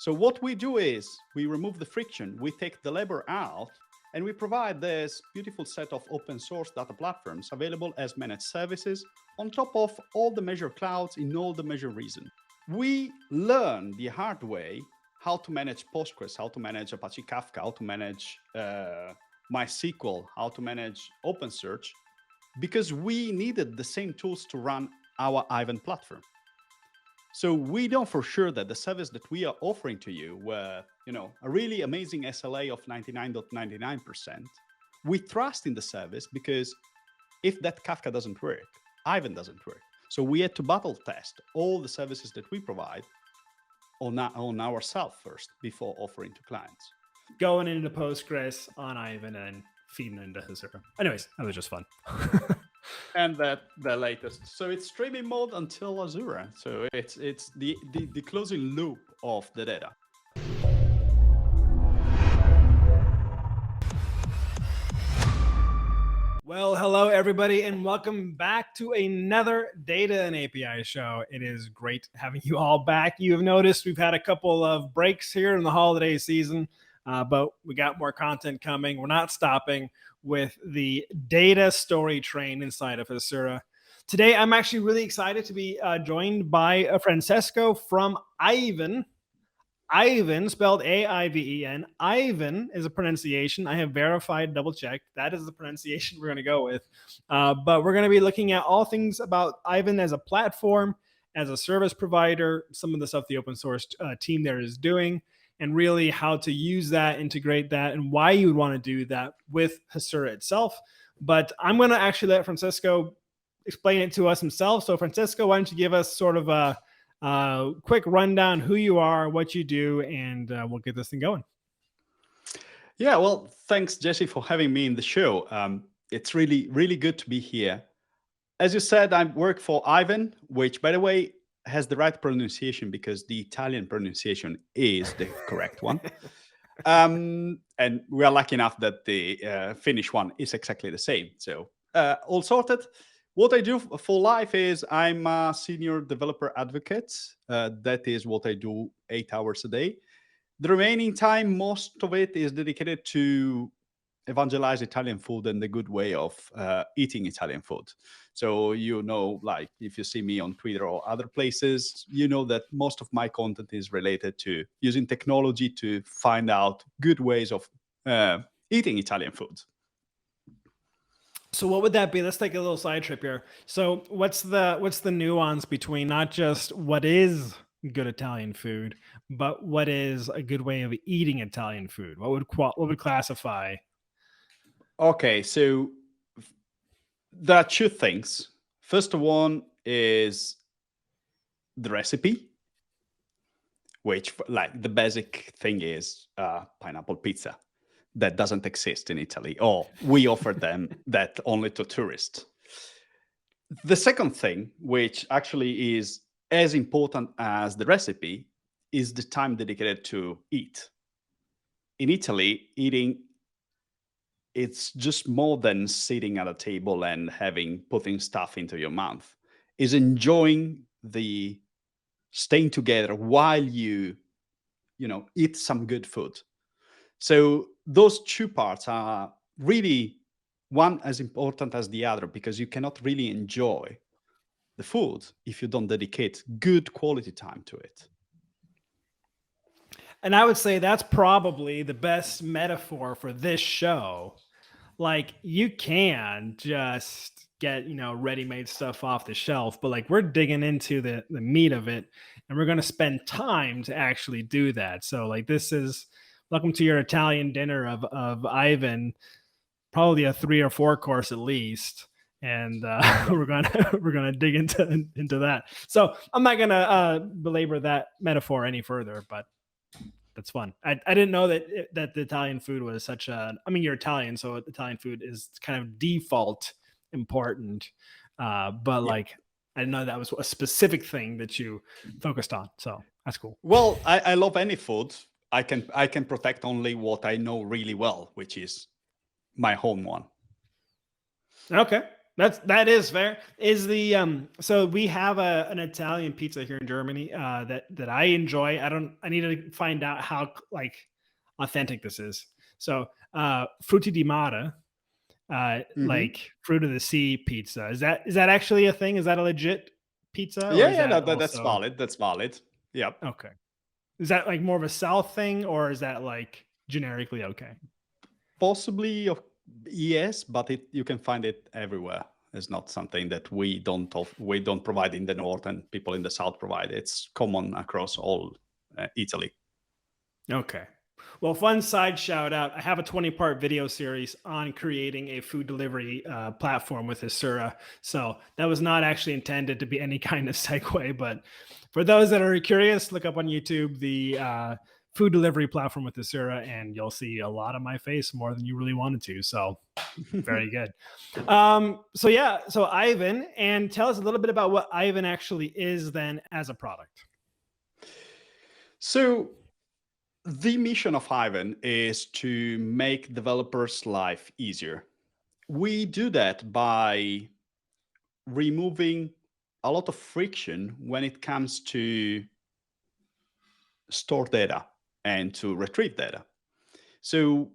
So what we do is we remove the friction, we take the labor out, and we provide this beautiful set of open source data platforms available as managed services on top of all the major clouds in all the major regions. We learn the hard way how to manage Postgres, how to manage Apache Kafka, how to manage MySQL, how to manage OpenSearch, because we needed the same tools to run our Aiven platform. So we know for sure that the service that we are offering to you, were, a really amazing SLA of 99.99%, we trust in the service because if that Kafka doesn't work, Aiven doesn't work. So we had to battle test all the services that we provide on ourselves first before offering to clients. Going into Postgres on Aiven and feeding into Hasura. Anyways, that was just fun. And the latest. So it's streaming mode until Hasura. So it's the closing loop of the data. Well, hello everybody, and welcome back to another Data and API show. It is great having you all back. You have noticed we've had a couple of breaks here in the holiday season, but we got more content coming. We're not stopping with the data story train inside of Hasura. Today, I'm actually really excited to be joined by Francesco from Aiven. Aiven, spelled A-I-V-E-N. Aiven is a pronunciation. I have verified, double-checked. That is the pronunciation we're going to go with. But we're going to be looking at all things about Aiven as a platform, as a service provider, some of the stuff the open source team there is doing, and really how to use that, integrate that, and why you would want to do that with Hasura itself. But I'm going to actually let Francesco explain it to us himself. So Francesco, why don't you give us sort of a quick rundown, who you are, what you do, and we'll get this thing going. Yeah, well, thanks, Jesse, for having me in the show. It's really, really good to be here. As you said, I work for Aiven, which, by the way, has the right pronunciation because the Italian pronunciation is the correct one. And we are lucky enough that the Finnish one is exactly the same. So all sorted. What I do for life is I'm a senior developer advocate. That is what I do 8 hours a day. The remaining time, most of it is dedicated to evangelize Italian food and the good way of eating Italian food. So, like if you see me on Twitter or other places, you know that most of my content is related to using technology to find out good ways of eating Italian food. So what would that be? Let's take a little side trip here. So what's the nuance between not just what is good Italian food, but what is a good way of eating Italian food? What would classify? Okay, so there are two things. First one is the recipe, which like the basic thing is pineapple pizza. That doesn't exist in Italy, or we offer them that only to tourists. The second thing, which actually is as important as the recipe, is the time dedicated to eat. In Italy, eating, it's just more than sitting at a table and putting stuff into your mouth. Is enjoying the staying together while you eat some good food. So those two parts are really one as important as the other, because you cannot really enjoy the food if you don't dedicate good quality time to it. And I would say that's probably the best metaphor for this show. Like, you can just get, ready-made stuff off the shelf, but like, we're digging into the meat of it, and we're going to spend time to actually do that. So like, this is welcome to your Italian dinner of Aiven, probably a 3 or 4 course at least. And we're gonna dig into that. So I'm not gonna belabor that metaphor any further, but that's fun. I didn't know that the Italian food was such a. I mean, you're Italian, so Italian food is kind of default important. But like, I didn't know that was a specific thing that you focused on. So that's cool. Well, I love any food. I can protect only what I know really well, which is my home one. Okay. That is fair. Is the so we have an Italian pizza here in Germany that I enjoy. I need to find out how like authentic this is. So frutti di mare, like fruit of the sea pizza. Is that actually a thing? Is that a legit pizza, or Yeah, is yeah, that that's also valid. That's valid. Yeah. okay? Is that like more of a South thing, or is that like generically okay? Possibly, yes, but you can find it everywhere. It's not something that we don't provide in the north and people in the south provide. It's common across all Italy. Okay. Well, fun side shout out. I have a 20-part video series on creating a food delivery platform with Hasura. So that was not actually intended to be any kind of segue, but for those that are curious, look up on YouTube the food delivery platform with Hasura, and you'll see a lot of my face more than you really wanted to. So very good. So yeah, so Aiven, and tell us a little bit about what Aiven actually is then as a product. So the mission of Aiven is to make developers' life easier. We do that by removing a lot of friction when it comes to store data and to retrieve data. So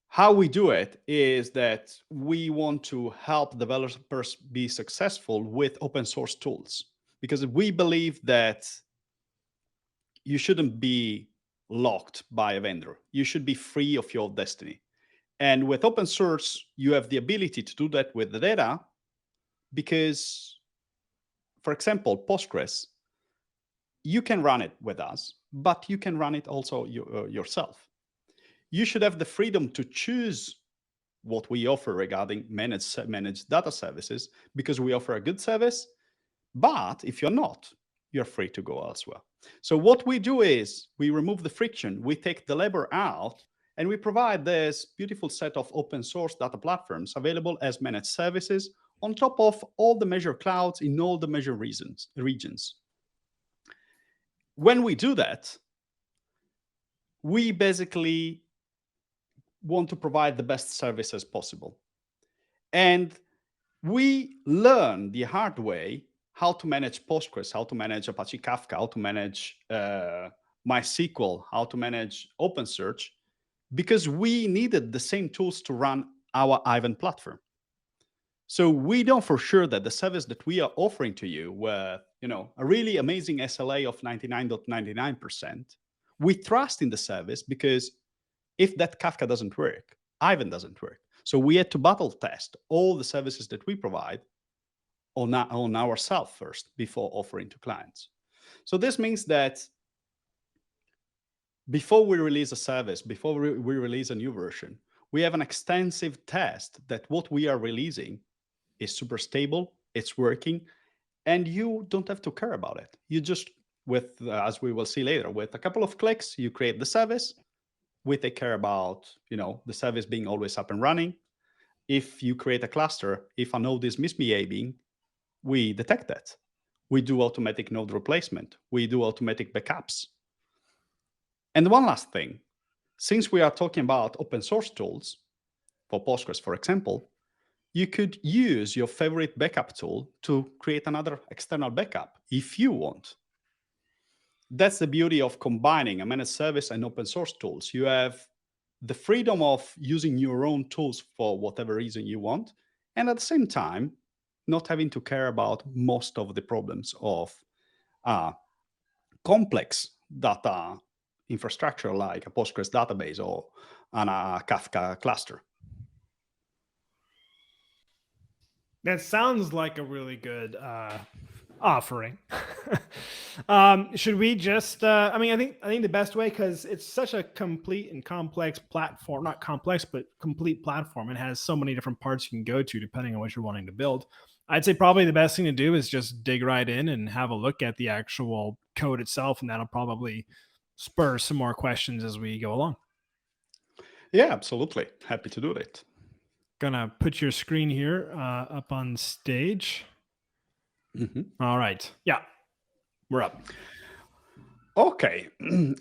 how we do it is that we want to help developers be successful with open source tools, because we believe that you shouldn't be locked by a vendor. You should be free of your destiny. And with open source, you have the ability to do that with the data because, for example, Postgres, you can run it with us, but you can run it also yourself. You should have the freedom to choose what we offer regarding managed data services, because we offer a good service. But if you're not, you're free to go elsewhere. So what we do is we remove the friction, we take the labor out, and we provide this beautiful set of open source data platforms available as managed services on top of all the measure clouds in all the measure regions. When we do that, we basically want to provide the best services possible. And we learn the hard way how to manage Postgres, how to manage Apache Kafka, how to manage MySQL, how to manage OpenSearch, because we needed the same tools to run our Aiven platform. So we know for sure that the service that we are offering to you with, a really amazing SLA of 99.99%, we trust in the service, because if that Kafka doesn't work, Aiven doesn't work. So we had to battle test all the services that we provide on ourselves first before offering to clients. So this means that before we release a service, before we release a new version, we have an extensive test that what we are releasing is super stable, it's working, and you don't have to care about it. You just, as we will see later, with a couple of clicks, you create the service. We take care about, the service being always up and running. If you create a cluster, if a node is misbehaving, we detect that. We do automatic node replacement. We do automatic backups. And one last thing, since we are talking about open source tools, for Postgres, for example, you could use your favorite backup tool to create another external backup if you want. That's the beauty of combining a managed service and open source tools. You have the freedom of using your own tools for whatever reason you want, and at the same time, not having to care about most of the problems of complex data infrastructure like a Postgres database or a Kafka cluster. That sounds like a really good offering. Should we just? I think the best way, because it's such a complete and complex platform—not complex, but complete platform. It has so many different parts you can go to depending on what you're wanting to build. I'd say probably the best thing to do is just dig right in and have a look at the actual code itself, and that'll probably spur some more questions as we go along. Yeah, absolutely. Happy to do it. Gonna put your screen here up on stage. All right. Yeah, we're up. Okay,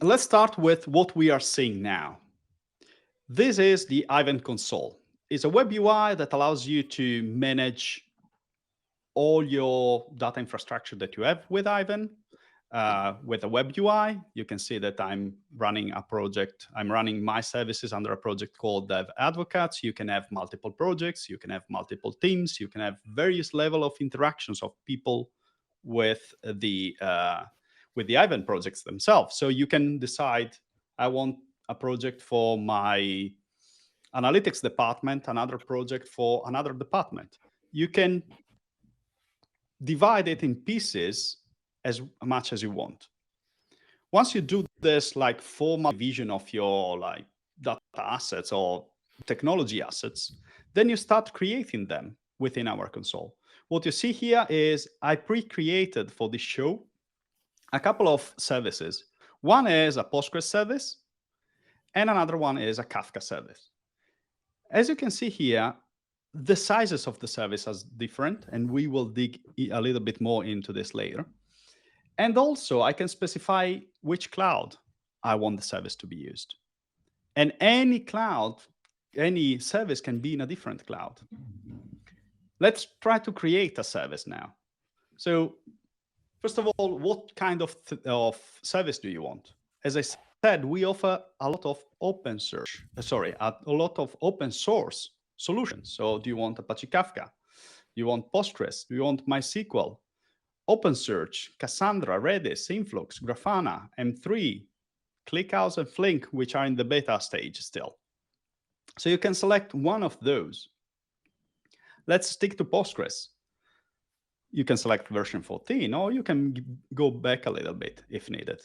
let's start with what we are seeing now. This is the Aiven console. is a web UI that allows you to manage all your data infrastructure that you have with Aiven. With a web UI, you can see that I'm running a project. I'm running my services under a project called Dev Advocates. You can have multiple projects. You can have multiple teams. You can have various level of interactions of people with the Aiven projects themselves. So you can decide, I want a project for my analytics department, another project for another department. You can divide it in pieces as much as you want. Once you do this like formal division of your like data assets or technology assets, then you start creating them within our console. What you see here is I pre-created for this show a couple of services. One is a Postgres service, and another one is a Kafka service. As you can see here, the sizes of the service are different, and we will dig a little bit more into this later. And also, I can specify which cloud I want the service to be used. And any cloud, any service can be in a different cloud. Let's try to create a service now. So first of all, what kind of service do you want? As I said, we offer a lot of open source solutions. So do you want Apache Kafka? Do you want Postgres? Do you want MySQL? OpenSearch, Cassandra, Redis, Influx, Grafana, M3, ClickHouse, and Flink, which are in the beta stage still. So you can select one of those. Let's stick to Postgres. You can select version 14, or you can go back a little bit if needed.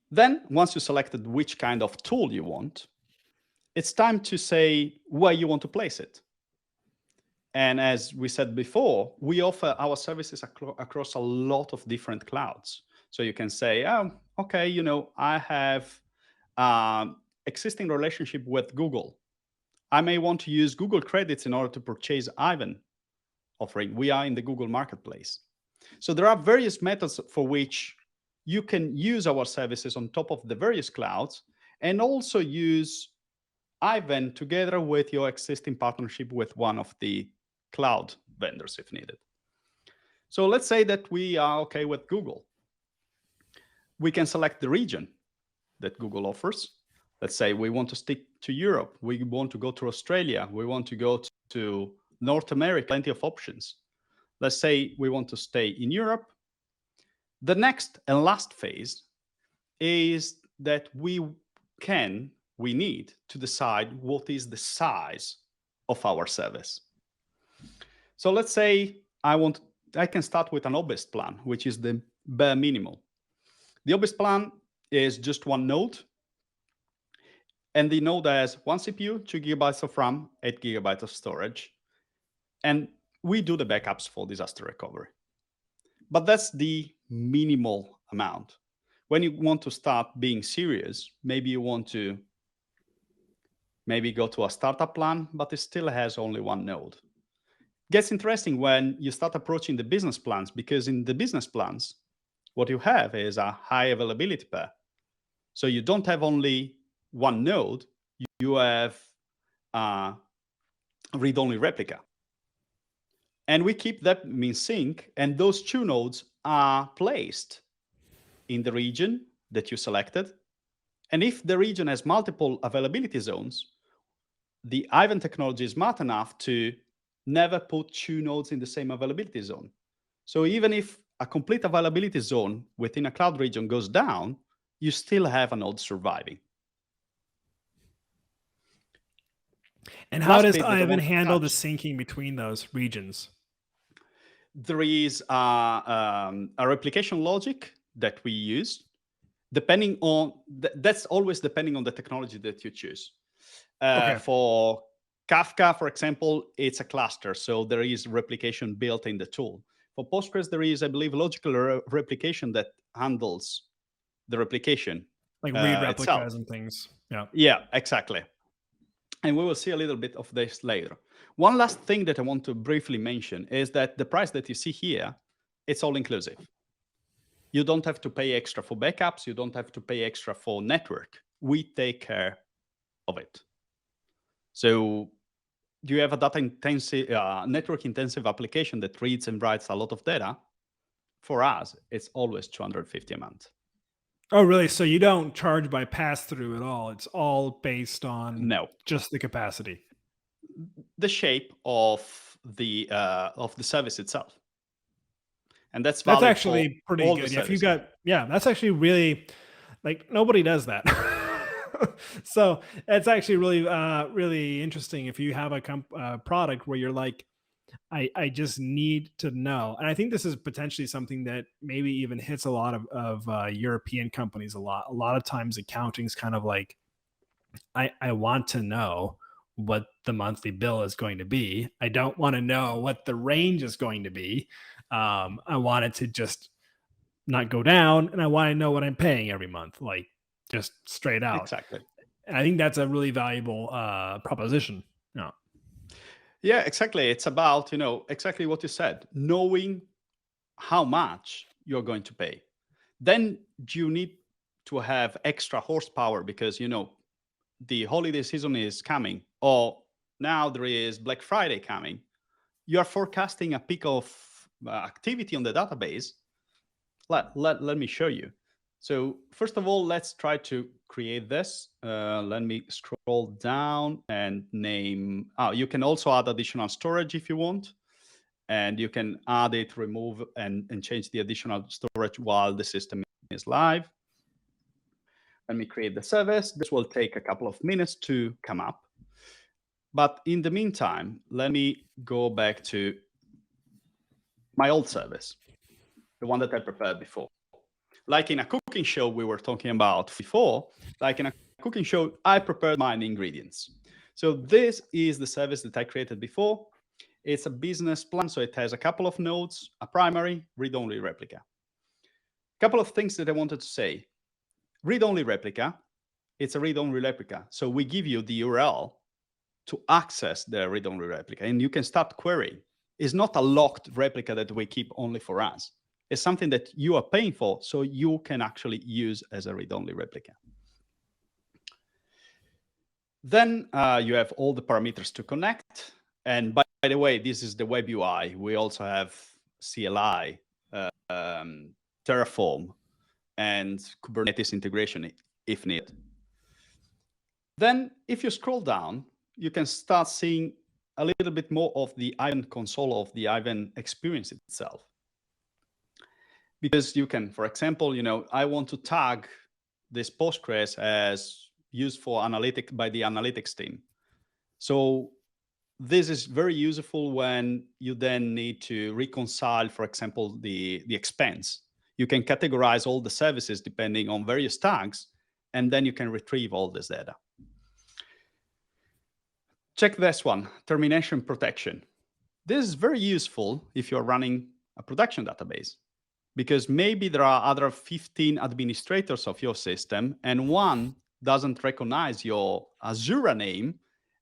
Then, once you selected which kind of tool you want, it's time to say where you want to place it. And as we said before, we offer our services across a lot of different clouds. So you can say, oh, okay, I have existing relationship with Google. I may want to use Google credits in order to purchase Aiven offering. We are in the Google Marketplace. So there are various methods for which you can use our services on top of the various clouds, and also use Aiven together with your existing partnership with one of the cloud vendors if needed. So let's say that we are okay with Google. We can select the region that Google offers. Let's say we want to stick to Europe. We want to go to Australia. We want to go to North America, plenty of options. Let's say we want to stay in Europe. The next and last phase is that we need to decide what is the size of our service. So let's say I can start with an OBIST plan, which is the bare minimum. The OBIST plan is just one node, and the node has one CPU, 2 GB of RAM, 8 GB of storage, and we do the backups for disaster recovery. But that's the minimal amount. When you want to start being serious, maybe you want to go to a startup plan, but it still has only one node. Gets interesting when you start approaching the business plans, because in the business plans, what you have is a high availability pair. So you don't have only one node, you have a read-only replica. And we keep that in sync, and those two nodes are placed in the region that you selected. And if the region has multiple availability zones, the Aiven technology is smart enough to never put two nodes in the same availability zone. So even if a complete availability zone within a cloud region goes down, you still have a node surviving. And how does Aiven handle the syncing between those regions? There is a replication logic that we use, depending on that's always depending on the technology that you choose. For Kafka, for example, it's a cluster, so there is replication built in the tool. For Postgres, there is, I believe, logical replication that handles the replication, like read replicas and things. Yeah, exactly. And we will see a little bit of this later. One last thing that I want to briefly mention is that the price that you see here, it's all inclusive. You don't have to pay extra for backups. You don't have to pay extra for network. We take care of it. So you have a data intensive, network intensive application that reads and writes a lot of data. For us, it's always 250 a month. Oh, really? So you don't charge by pass through at all. It's all based on No, just the capacity. the shape of the service itself, and that's That's valid for actually pretty all the good. Yeah, if you services. got, yeah, that's actually really, like, nobody does that. So it's actually really, really interesting if you have a product where you're like, I just need to know. And I think this is potentially something that maybe even hits a lot of European companies a lot. A lot of times accounting's kind of like, I want to know what the monthly bill is going to be. I don't want to know what the range is going to be. I want it to just not go down, and I want to know what I'm paying every month, like just straight out. Exactly. And I think that's a really valuable proposition. No. Yeah, exactly. It's about, exactly what you said, knowing how much you're going to pay. Then you need to have extra horsepower because, the holiday season is coming, or now there is Black Friday coming. You are forecasting a peak of activity on the database. Let me show you. So first of all, let's try to create this. Let me scroll down and name. Oh, you can also add additional storage if you want. And you can add it, remove, and change the additional storage while the system is live. Let me create the service. This will take a couple of minutes to come up. But in the meantime, let me go back to my old service, the one that I prepared before. Like in a cooking show we were talking about before, like in a cooking show, I prepared my ingredients. So this is the service that I created before. It's a business plan, so it has a couple of nodes, a primary, read-only replica. A couple of things that I wanted to say. Read-only replica, it's a read-only replica. So we give you the URL to access the read-only replica, and you can start querying. It's not a locked replica that we keep only for us. It's something that you are paying for, so you can actually use as a read-only replica. Then you have all the parameters to connect. And by the way, this is the web UI. We also have CLI, Terraform, and Kubernetes integration if needed. Then if you scroll down, you can start seeing a little bit more of the Aiven console, of the Aiven experience itself. Because you can, for example, I want to tag this Postgres as used for analytic by the analytics team. So this is very useful when you then need to reconcile, for example, the expense. You can categorize all the services depending on various tags, and then you can retrieve all this data. Check this one, termination protection. This is very useful if you're running a production database, because maybe there are other 15 administrators of your system, and one doesn't recognize your Hasura name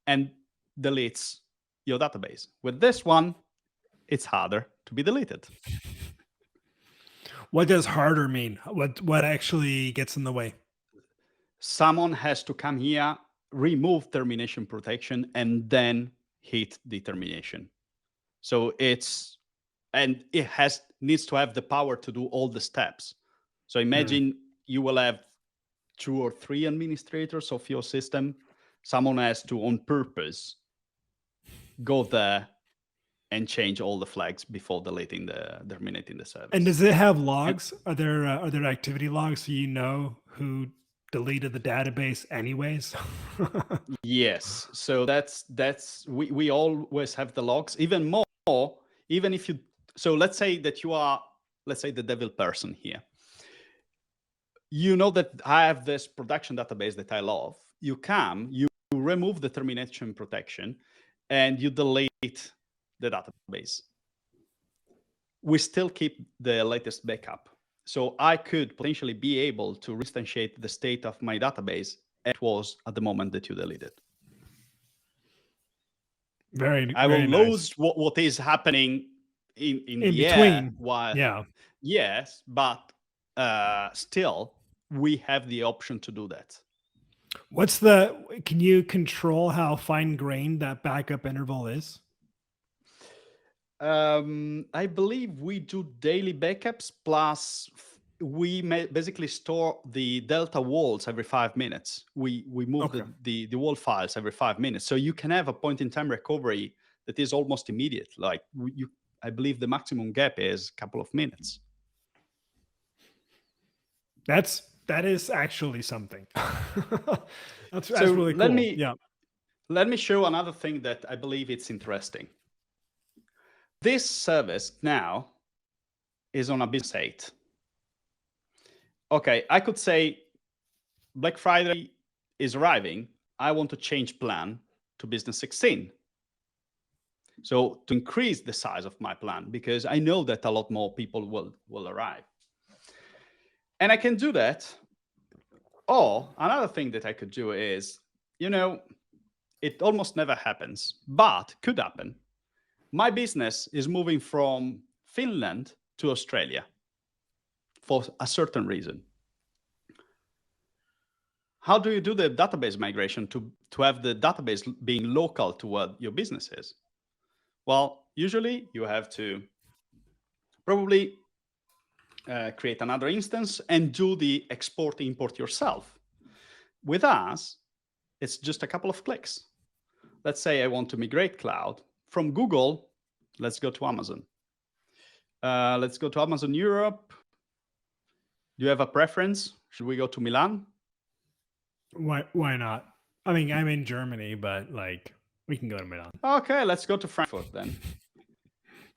and deletes your database. With this one, it's harder to be deleted. What does harder mean? What actually gets in the way? Someone has to come here, remove termination protection, and then hit the termination. So it needs to have the power to do all the steps. So imagine you will have 2 or 3 administrators of your system. Someone has to, on purpose, go there and change all the flags before terminating the service. And does it have logs? Are there activity logs so you know who deleted the database anyways? Yes. So we always have the logs. Even more, even if you, so let's say that you are, let's say, the devil person here. You know that I have this production database that I love. You remove the termination protection and you delete the database. We still keep the latest backup. So I could potentially be able to instantiate the state of my database as it was at the moment that you deleted. I will lose what is happening in the between. air while, yeah. Yes, but still we have the option to do that. Can you control how fine-grained that backup interval is? I believe we do daily backups plus we basically store the delta walls every 5 minutes. We move Okay. the wall files every 5 minutes, so you can have a point in time recovery that is almost immediate. Like I believe the maximum gap is a couple of minutes. That is actually something. That's So really let cool. me Yeah. let me show another thing that I believe it's interesting. This service now is on a business 8. Okay, I could say Black Friday is arriving. I want to change plan to business 16. So to increase the size of my plan, because I know that a lot more people will arrive. And I can do that. Or another thing that I could do is, it almost never happens, but could happen. My business is moving from Finland to Australia for a certain reason. How do you do the database migration to have the database being local to what your business is? Well, usually you have to probably create another instance and do the export import yourself. With us, it's just a couple of clicks. Let's say I want to migrate cloud from Google. Let's go to Amazon. Let's go to Amazon Europe. Do you have a preference? Should we go to Milan? Why not? I mean, I'm in Germany, but like we can go to Milan. Okay, let's go to Frankfurt then.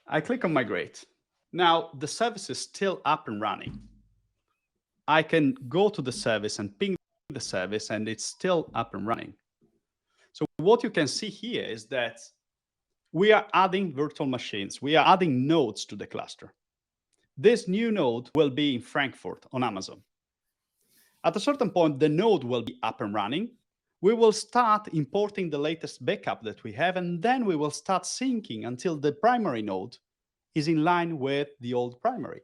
I click on migrate. Now the service is still up and running. I can go to the service and ping the service and it's still up and running. So what you can see here is that we are adding virtual machines. We are adding nodes to the cluster. This new node will be in Frankfurt on Amazon. At a certain point, the node will be up and running. We will start importing the latest backup that we have, and then we will start syncing until the primary node is in line with the old primary.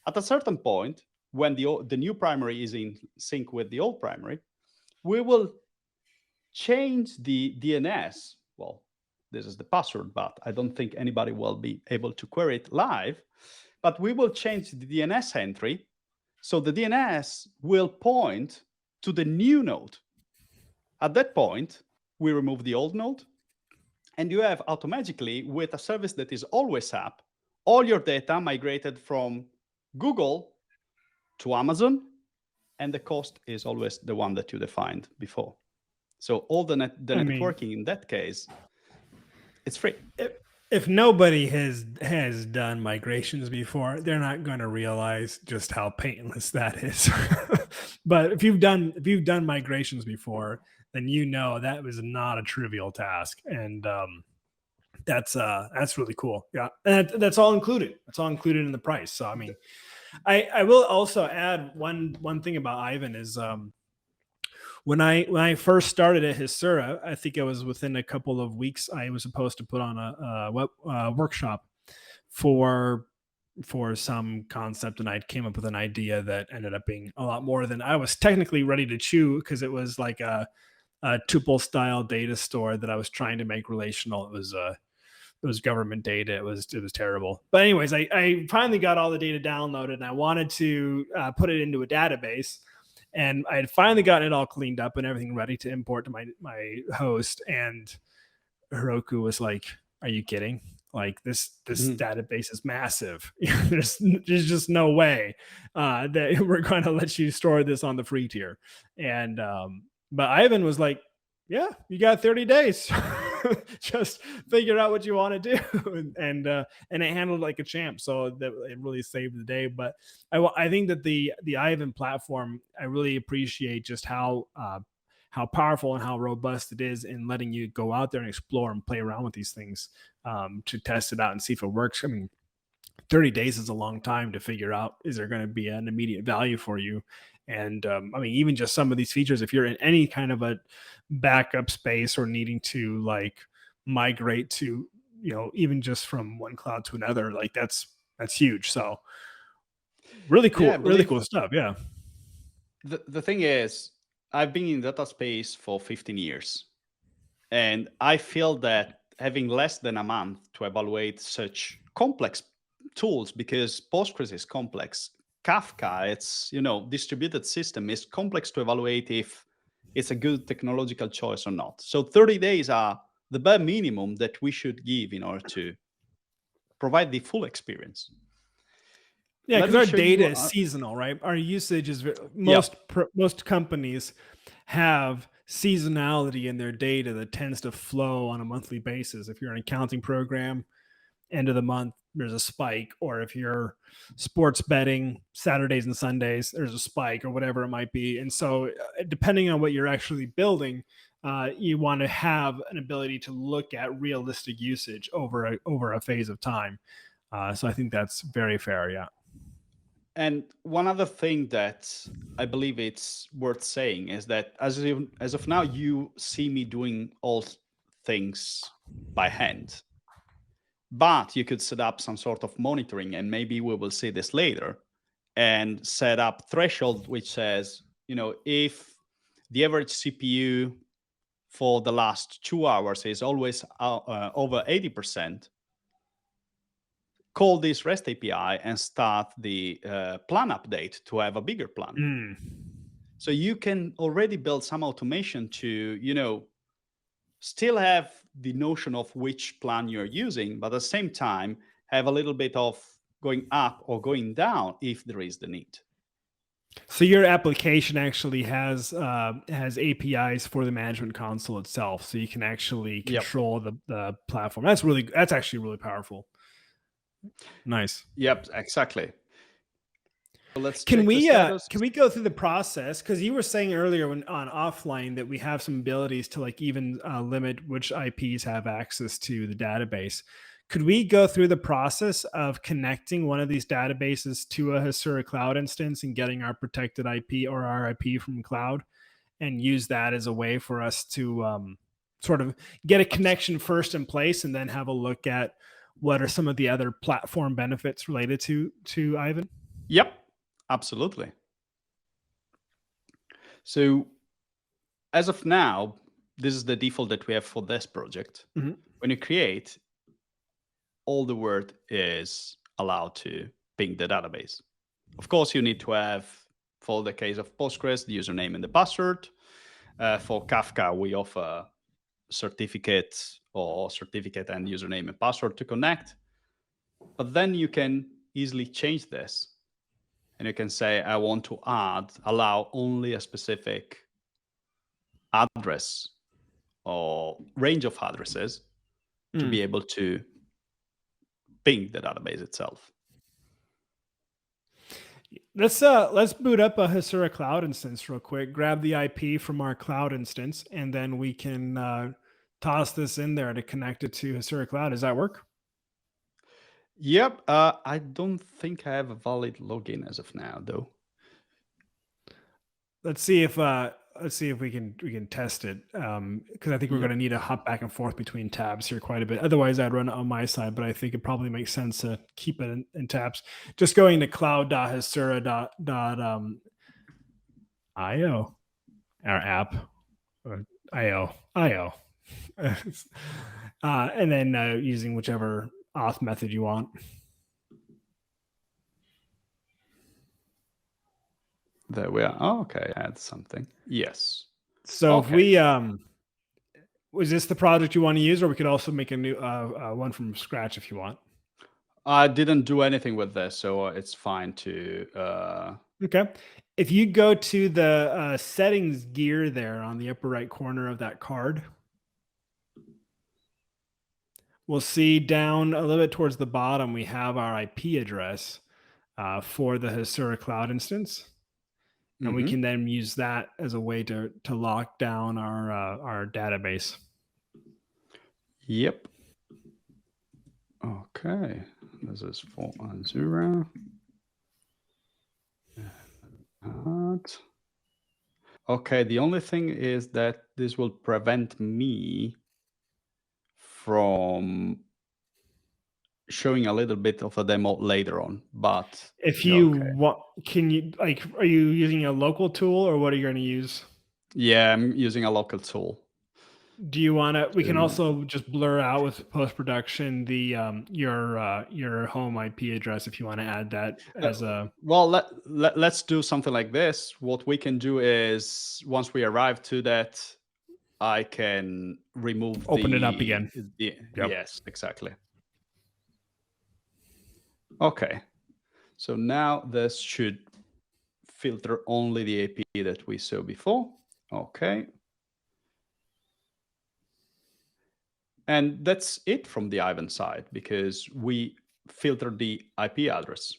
At a certain point, when the new primary is in sync with the old primary, we will change the DNS. Well, this is the password, but I don't think anybody will be able to query it live. But we will change the DNS entry. So the DNS will point to the new node. At that point, we remove the old node, and you have automatically, with a service that is always up, all your data migrated from Google to Amazon, and the cost is always the one that you defined before. So all the networking in that case, it's free. If nobody has done migrations before, they're not going to realize just how painless that is. But if you've done migrations before, then you know that was not a trivial task, and that's really cool. Yeah, and that's all included. That's all included in the price. So I mean, I will also add one thing about Aiven is when I first started at Hasura, I think it was within a couple of weeks, I was supposed to put on a web workshop for some concept, and I came up with an idea that ended up being a lot more than I was technically ready to chew, because it was like a tuple style data store that I was trying to make relational. It was government data. It was terrible. But anyways, I finally got all the data downloaded, and I wanted to put it into a database. And I had finally gotten it all cleaned up and everything ready to import to my host. And Heroku was like, "Are you kidding? Like this database is massive. there's just no way that we're going to let you store this on the free tier." And but Aiven was like, "Yeah, you got 30 days. Just figure out what you want to do." And it handled like a champ. So that it really saved the day. But I think that the Aiven platform, I really appreciate just how powerful and how robust it is in letting you go out there and explore and play around with these things to test it out and see if it works. I mean, 30 days is a long time to figure out, is there going to be an immediate value for you? And I mean, even just some of these features, if you're in any kind of a backup space or needing to like migrate to, even just from one cloud to another, like that's huge. So really cool, really cool stuff. Yeah. The thing is, I've been in data space for 15 years, and I feel that having less than a month to evaluate such complex tools, because Postgres is complex, Kafka, it's distributed system, is complex to evaluate if it's a good technological choice or not. So 30 days are the bare minimum that we should give in order to provide the full experience. Yeah, Let because me our show you. data is seasonal, right? Our usage is Yeah, most companies have seasonality in their data that tends to flow on a monthly basis. If you're an accounting program, end of the month there's a spike, or if you're sports betting Saturdays and Sundays there's a spike, or whatever it might be. And so depending on what you're actually building, you want to have an ability to look at realistic usage over a phase of time. So I think that's very fair. Yeah. and one other thing that I believe it's worth saying is that as of now, you see me doing all things by hand, but you could set up some sort of monitoring, and maybe we will see this later, and set up threshold which says, if the average CPU for the last 2 hours is always over 80%, call this REST API and start the plan update to have a bigger plan. Mm. So you can already build some automation to, still have the notion of which plan you're using, but at the same time, have a little bit of going up or going down if there is the need. So your application actually has APIs for the management console itself, so you can actually control the platform. That's actually really powerful. Nice. Yep, exactly. So let's Can check the we status. can we go through the process? Because you were saying earlier when on offline that we have some abilities to like even limit which IPs have access to the database. Could we go through the process of connecting one of these databases to a Hasura cloud instance and getting our protected IP or our IP from cloud, and use that as a way for us to sort of get a connection first in place, and then have a look at what are some of the other platform benefits related to Aiven? Yep, absolutely. So as of now, this is the default that we have for this project. Mm-hmm. When you create, all the word is allowed to ping the database. Of course, you need to have, for the case of Postgres, the username and the password. For Kafka, we offer certificate and username and password to connect. But then you can easily change this. And you can say, I want to allow only a specific address or range of addresses to be able to ping the database itself. Let's boot up a Hasura cloud instance real quick, grab the IP from our cloud instance, and then we can toss this in there to connect it to Hasura cloud. Does that work? Yep. I don't think I have a valid login as of now, though. Let's see if we can test it, because I think we're going to need to hop back and forth between tabs here quite a bit. Otherwise, I'd run it on my side, but I think it probably makes sense to keep it in tabs. Just going to cloud.hasura.io, our app, or io, and then using whichever auth method you want. There we are. Oh, okay, add something. Yes. So okay. If we was this the project you want to use, or we could also make a new one from scratch if you want? I didn't do anything with this, so it's fine to. Okay. If you go to the settings gear there on the upper right corner of that card, we'll see down a little bit towards the bottom, we have our IP address for the Hasura cloud instance. And we can then use that as a way to lock down our database. Yep. Okay. This is for Hasura. Okay, the only thing is that this will prevent me from showing a little bit of a demo later on, but if you want, can you are you using a local tool, or what are you going to use? Yeah, I'm using a local tool. Do you want to? We can also just blur out with post production the your home IP address if you want to add that as a. Well, let's do something like this. What we can do is once we arrive to that, I can remove Open it up again. Yep. Yes, exactly. Okay. So now this should filter only the API that we saw before. Okay. And that's it from the Aiven side, because we filtered the IP address.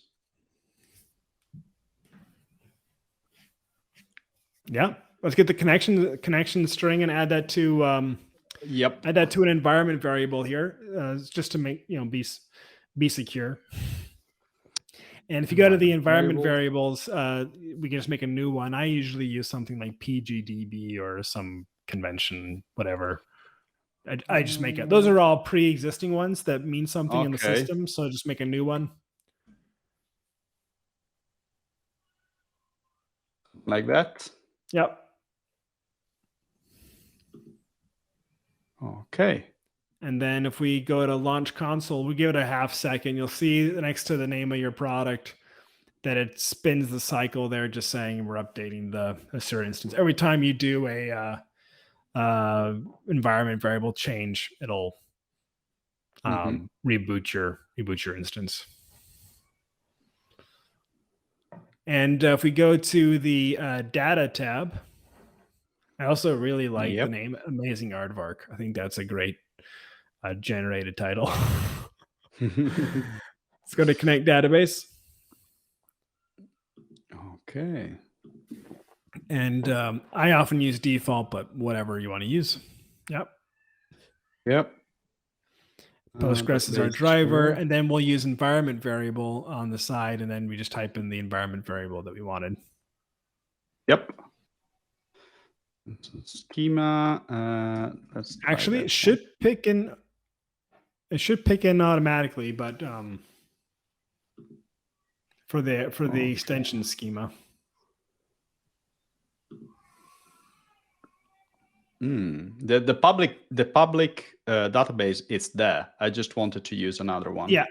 Yeah. Let's get the connection string and add that to Yep. add that to an environment variable here, just to make be secure. And if you go to the environment variables, we can just make a new one. I usually use something like PGDB or some convention, whatever. I just make it. Those are all pre-existing ones that mean something in the system. So just make a new one. Like that? Yep. Okay. And then if we go to launch console, we give it a half second. You'll see next to the name of your product that it spins the cycle there, just saying we're updating the Hasura instance. Every time you do a environment variable change, it'll reboot your instance. And if we go to the data tab, I also really like the name Amazing Aardvark. I think that's a great generated title. Let's go to Connect Database. Okay. And I often use default, but whatever you want to use. Yep. Yep. Postgres is our driver, and then we'll use environment variable on the side, and then we just type in the environment variable that we wanted. Yep. Schema. Let's actually it should pick in. It should pick in automatically, but for the extension schema. The public database is there. I just wanted to use another one. Yeah,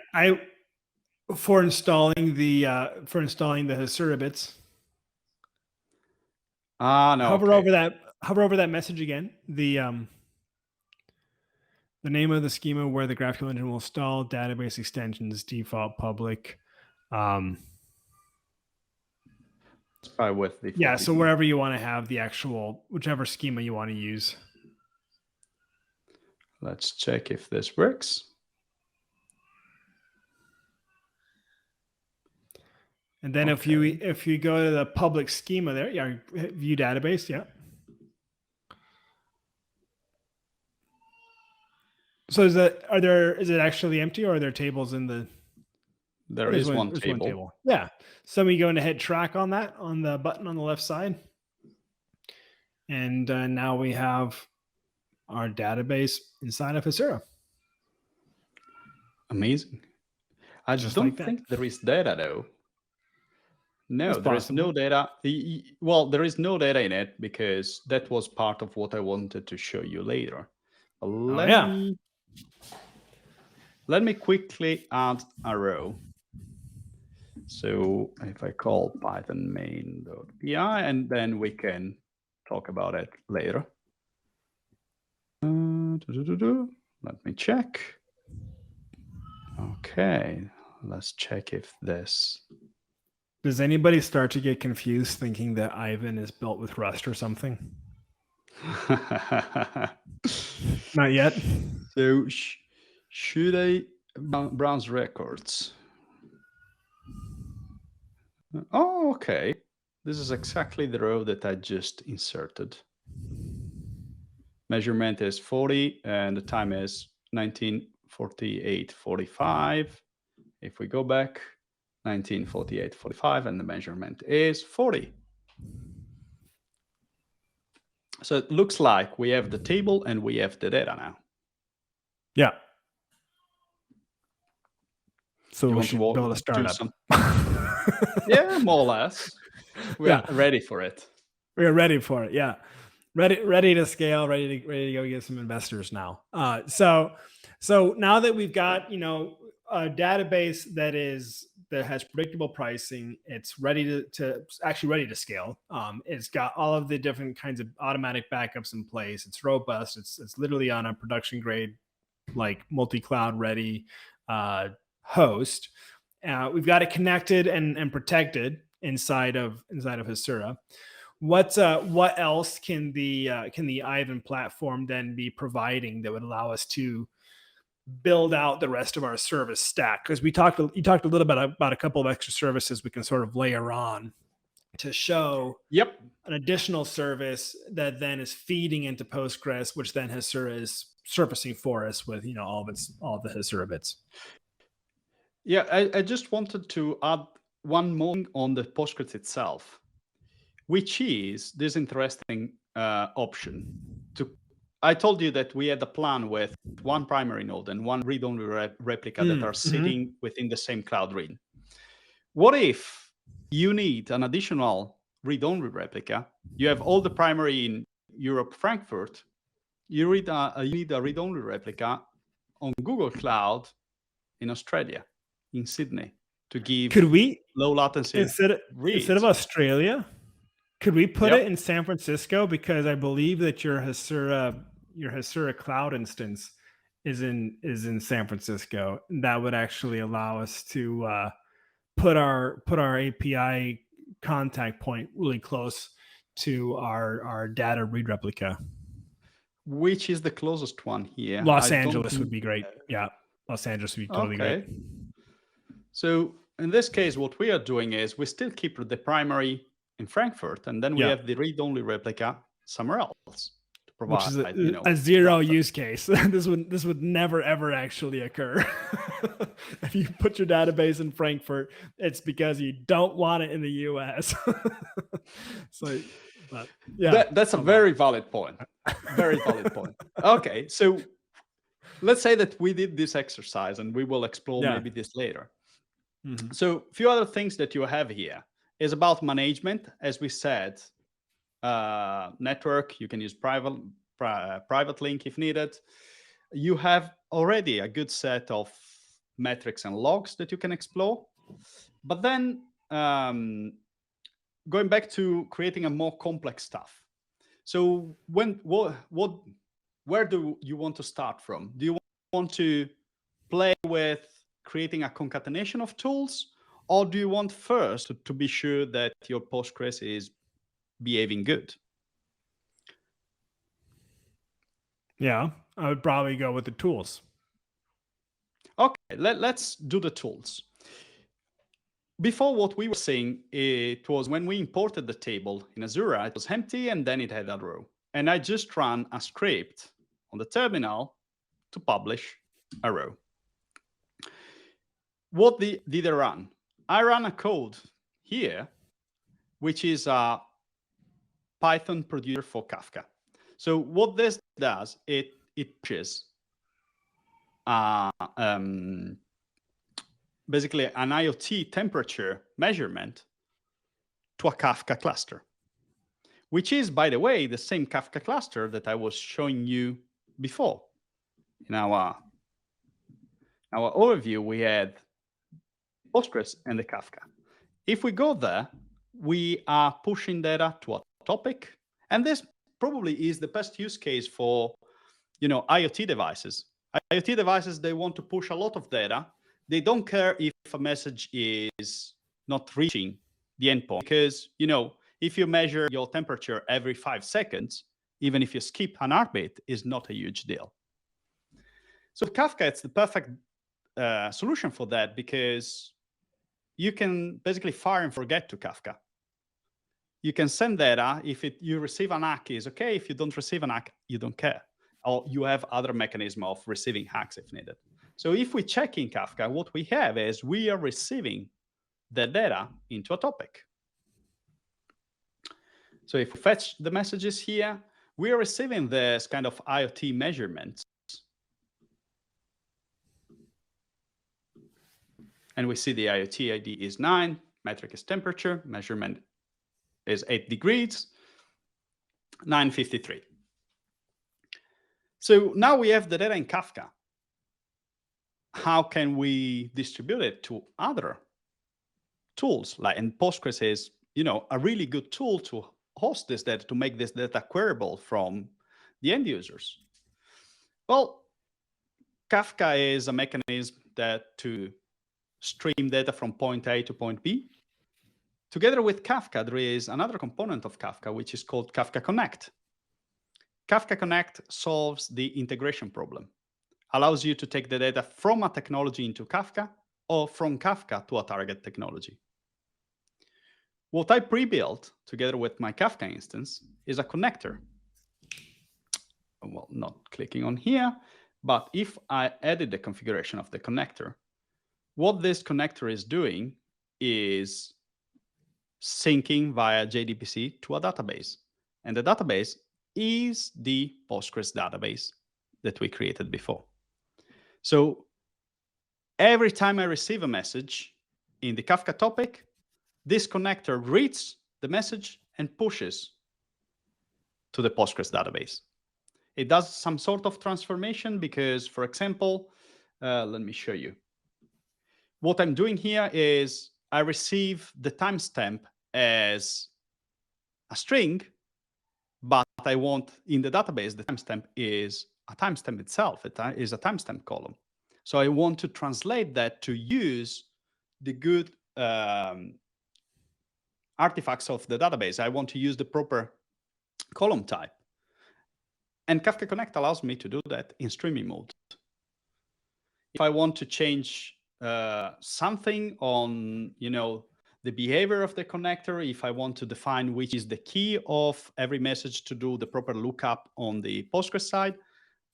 for installing the Hasura bits. No. Hover over that message again. The name of the schema where the GraphQL engine will install database extensions, default public. With the yeah, so wherever you want to have the actual, whichever schema you want to use. Let's check if this works. And then if you go to the public schema there, yeah, view database, yeah. So is it actually empty, or are there tables in the? There's one table. Yeah. So we go and hit track on that on the button on the left side. And now we have our database inside of Hasura. Amazing. I just don't think there is data though. No, there is no data. Well, there is no data in it because that was part of what I wanted to show you later. Let me quickly add a row. So if I call Python main.py, and then we can talk about it later. Let me check. Okay, let's check if this. Does anybody start to get confused thinking that Aiven is built with Rust or something? Not yet. So should I browse records? Oh, okay. This is exactly the row that I just inserted. Measurement is 40 and the time is 1948:45. If we go back, 1948:45, and the measurement is 40. So it looks like we have the table and we have the data now. Yeah. So we should build a startup. Yeah, more or less. We are ready for it. We are ready for it, yeah. ready to scale, ready to go get some investors now. So now that we've got a database that has predictable pricing, it's ready to actually ready to scale. It's got all of the different kinds of automatic backups in place. It's robust. It's literally on a production grade, like multi-cloud ready host. We've got it connected and protected inside of Hasura. What else can the Aiven platform then be providing that would allow us to build out the rest of our service stack? Because you talked a little bit about a couple of extra services we can sort of layer on to show an additional service that then is feeding into Postgres, which then Hasura is surfacing for us with all the Hasura bits. Yeah, I just wanted to add one more thing on the Postgres itself, which is this interesting option. I told you that we had a plan with one primary node and one read-only replica that are sitting within the same cloud region. What if you need an additional read-only replica? You have all the primary in Europe, Frankfurt. You need a read-only replica on Google Cloud in Australia, in Sydney, to give low latency instead of Australia? Could we put it in San Francisco? Because I believe that your Hasura cloud instance is in San Francisco. That would actually allow us to put our API contact point really close to our data read replica. Which is the closest one here? Los Angeles would be great. Yeah, Los Angeles would be totally great. So in this case, what we are doing is we still keep the primary in Frankfurt, and then we have the read-only replica somewhere else to provide, which is a zero use case. This would never ever actually occur. If you put your database in Frankfurt, it's because you don't want it in the US. So, but yeah, that's a very valid point. Very valid point. Okay, so let's say that we did this exercise, and we will explore maybe this later. So a few other things that you have here is about management. As we said, network, you can use private link if needed. You have already a good set of metrics and logs that you can explore. But then going back to creating a more complex stuff. So where do you want to start from? Do you want to play with creating a concatenation of tools, or do you want first to be sure that your Postgres is behaving good? Yeah, I would probably go with the tools. Okay, let's do the tools. Before, what we were saying, it was when we imported the table in Hasura, it was empty and then it had a row. And I just ran a script on the terminal to publish a row. What did I run? I ran a code here, which is a Python producer for Kafka. So what this does, it pushes basically an IoT temperature measurement to a Kafka cluster, which is, by the way, the same Kafka cluster that I was showing you before. In our overview, we had Postgres and the Kafka. If we go there, we are pushing data to a topic, and this probably is the best use case for IoT devices. IoT devices, they want to push a lot of data. They don't care if a message is not reaching the endpoint, because if you measure your temperature every 5 seconds, even if you skip an heartbeat, is not a huge deal. So Kafka, it's the perfect solution for that, because you can basically fire and forget to Kafka. You can send data. If you receive an hack, is okay. If you don't receive an hack, you don't care. Or you have other mechanism of receiving hacks if needed. So if we check in Kafka, what we have is we are receiving the data into a topic. So if we fetch the messages here, we are receiving this kind of IoT measurements. And we see the IoT ID is 9, metric is temperature, measurement is 8 degrees. 953. So now we have the data in Kafka. How can we distribute it to other tools? And Postgres is, a really good tool to host this data, to make this data queryable from the end users. Well, Kafka is a mechanism to stream data from point A to point B. Together with Kafka, there is another component of Kafka, which is called Kafka Connect. Kafka Connect solves the integration problem, allows you to take the data from a technology into Kafka or from Kafka to a target technology. What I pre-built together with my Kafka instance is a connector. Well, not clicking on here, but if I edit the configuration of the connector, what this connector is doing is syncing via JDBC to a database. And the database is the Postgres database that we created before. So every time I receive a message in the Kafka topic, this connector reads the message and pushes to the Postgres database. It does some sort of transformation because, for example, let me show you. What I'm doing here is I receive the timestamp as a string, but I want in the database, the timestamp is a timestamp itself. It is a timestamp column. So I want to translate that to use the good artifacts of the database. I want to use the proper column type. And Kafka Connect allows me to do that in streaming mode. If I want to change something on, the behavior of the connector, if I want to define which is the key of every message to do the proper lookup on the Postgres side,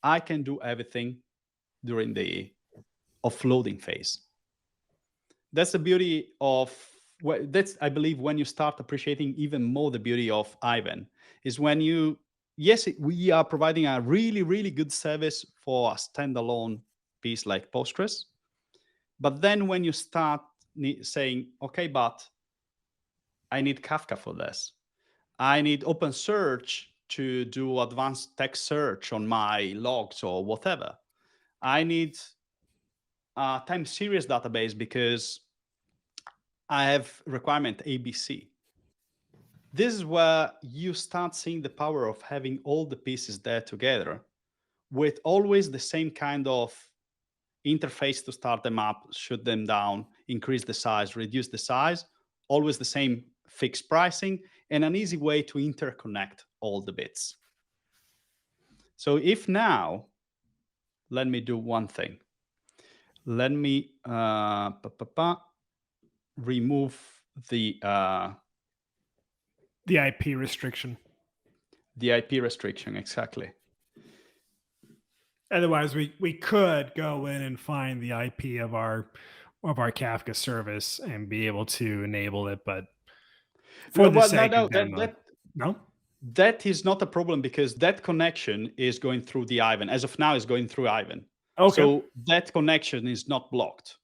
I can do everything during the offloading phase. That's the beauty of, that's, I believe, when you start appreciating even more the beauty of Aiven, is when we are providing a really, really good service for a standalone piece like Postgres. But then when you start saying, okay, but I need Kafka for this. I need OpenSearch to do advanced text search on my logs or whatever. I need a time series database because I have requirement ABC. This is where you start seeing the power of having all the pieces there together with always the same kind of interface to start them up, shut them down, increase the size, reduce the size, always the same fixed pricing, and an easy way to interconnect all the bits. So if now, let me do one thing. Let me remove the IP restriction. The IP restriction, exactly. Otherwise, we could go in and find the IP of our Kafka service and be able to enable it, but for the sake of demo, no, that is not a problem because that connection is going through the Aiven. As of now, is going through Aiven. Okay. So that connection is not blocked.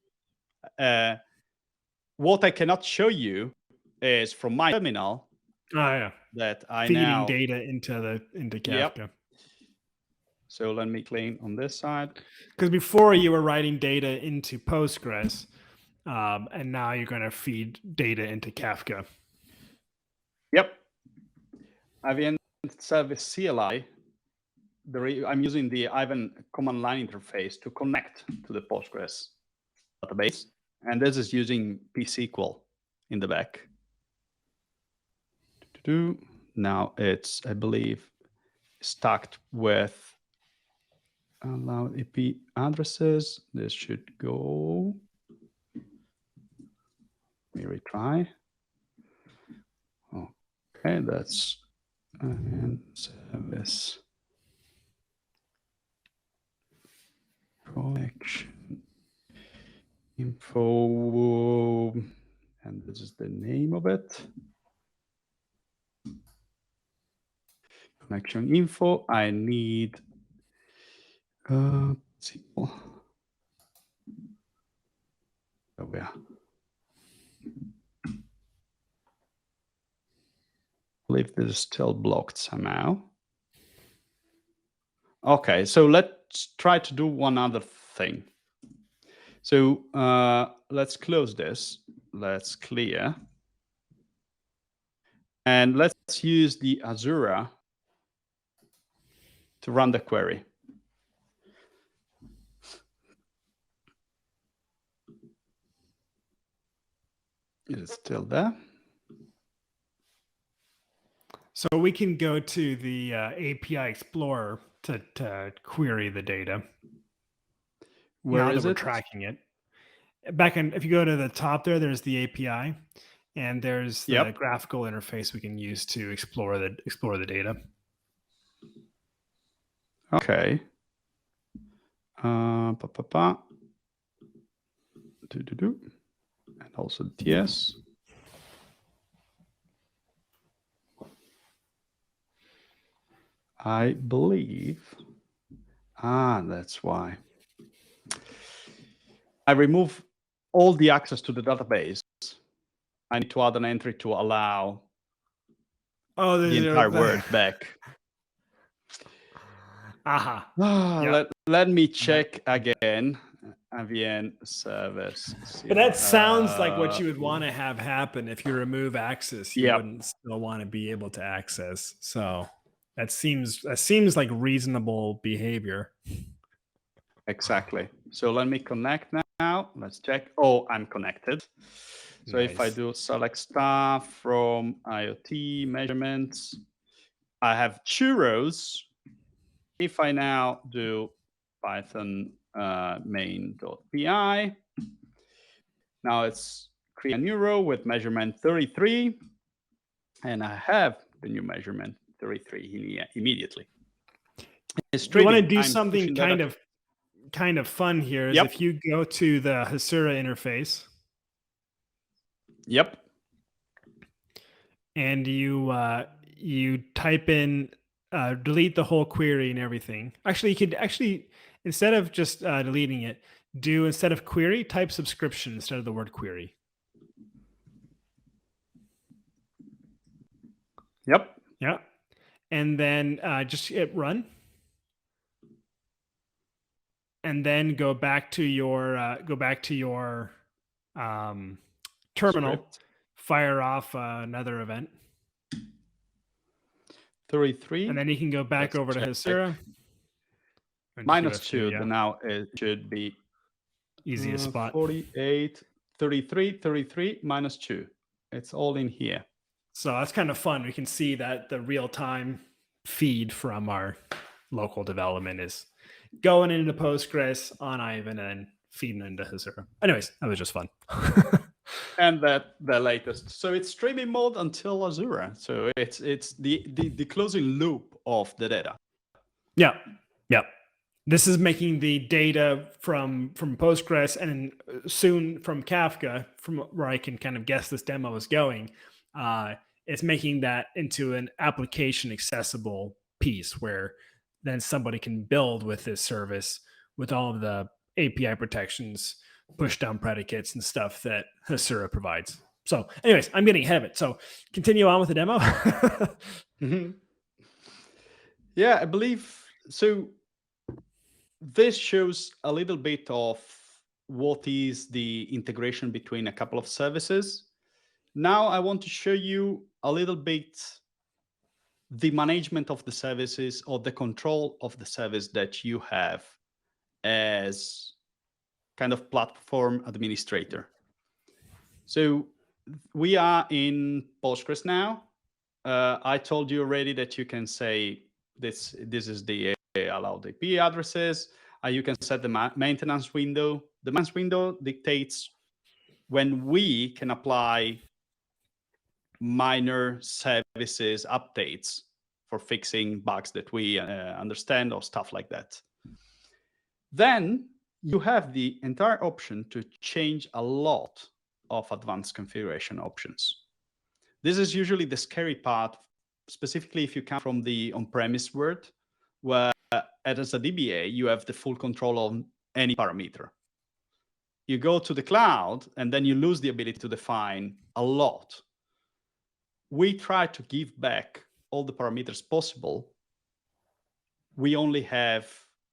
What I cannot show you is from my terminal. That I feeding now data into Kafka. Yep. So let me clean on this side. Because before you were writing data into Postgres, and now you're going to feed data into Kafka. Yep. Aiven Service CLI. I'm using the Aiven command line interface to connect to the Postgres database. And this is using pSQL in the back. Now it's, I believe, stacked with allowed IP addresses. This should go. Let me retry. Okay, that's and service connection info, and this is the name of it. Connection info. I need SQL. There we are. believe this is still blocked somehow. Okay, so let's try to do one other thing. So let's close this. Let's clear. And let's use the Hasura to run the query. Is it still there? So we can go to the API Explorer to query the data. Where now is that we're it? tracking it. Back in, if you go to the top there's the API, and there's the Yep. graphical interface we can use to explore the data. Okay. And also TS. I believe. That's why. I remove all the access to the database. I need to add an entry to allow the entire word back. Aha. Let me check again. Aiven service. But that sounds like what you would want to have happen if you remove access. You wouldn't still want to be able to access. So that seems like reasonable behavior. Exactly. So let me connect now. Let's check. Oh, I'm connected. So Nice. if I do select stuff from IoT measurements, I have 2 rows. If I now do Python main.py, now it's create a new row with measurement 33, and I have the new measurement 33 immediately. You want to do something kind of fun here is if you go to the Hasura interface. Yep. And you type in delete the whole query and everything. Actually, you could instead of just deleting it, instead of query, type subscription instead of the word query. Yep. Yeah. And then just hit run. And then go back to your terminal. Script. Fire off another event. 33. And then you can go back over to Hasura. -2. Yeah. Now it should be easiest spot. 48, 33, 33, -2. It's all in here. So that's kind of fun. We can see that the real-time feed from our local development is going into Postgres on Aiven and feeding into Hasura. Anyways, that was just fun. And that the latest. So it's streaming mode until Hasura. So it's the closing loop of the data. Yeah. Yeah. This is making the data from Postgres and soon from Kafka, from where I can kind of guess this demo is going. It's making that into an application accessible piece where then somebody can build with this service with all of the API protections, push down predicates and stuff that Hasura provides. So anyways, I'm getting ahead of it. So continue on with the demo. Mm-hmm. Yeah, I believe so. This shows a little bit of what is the integration between a couple of services. Now I want to show you a little bit the management of the services or the control of the service that you have as kind of platform administrator. So we are in Postgres now. I told you already that you can say this is the allowed IP addresses. You can set the maintenance window. The maintenance window dictates when we can apply minor services updates for fixing bugs that we understand or stuff like that. Then you have the entire option to change a lot of advanced configuration options. This is usually the scary part, specifically if you come from the on-premise world, where as a DBA, you have the full control of any parameter. You go to the cloud, and then you lose the ability to define a lot. we try to give back all the parameters possible, we only have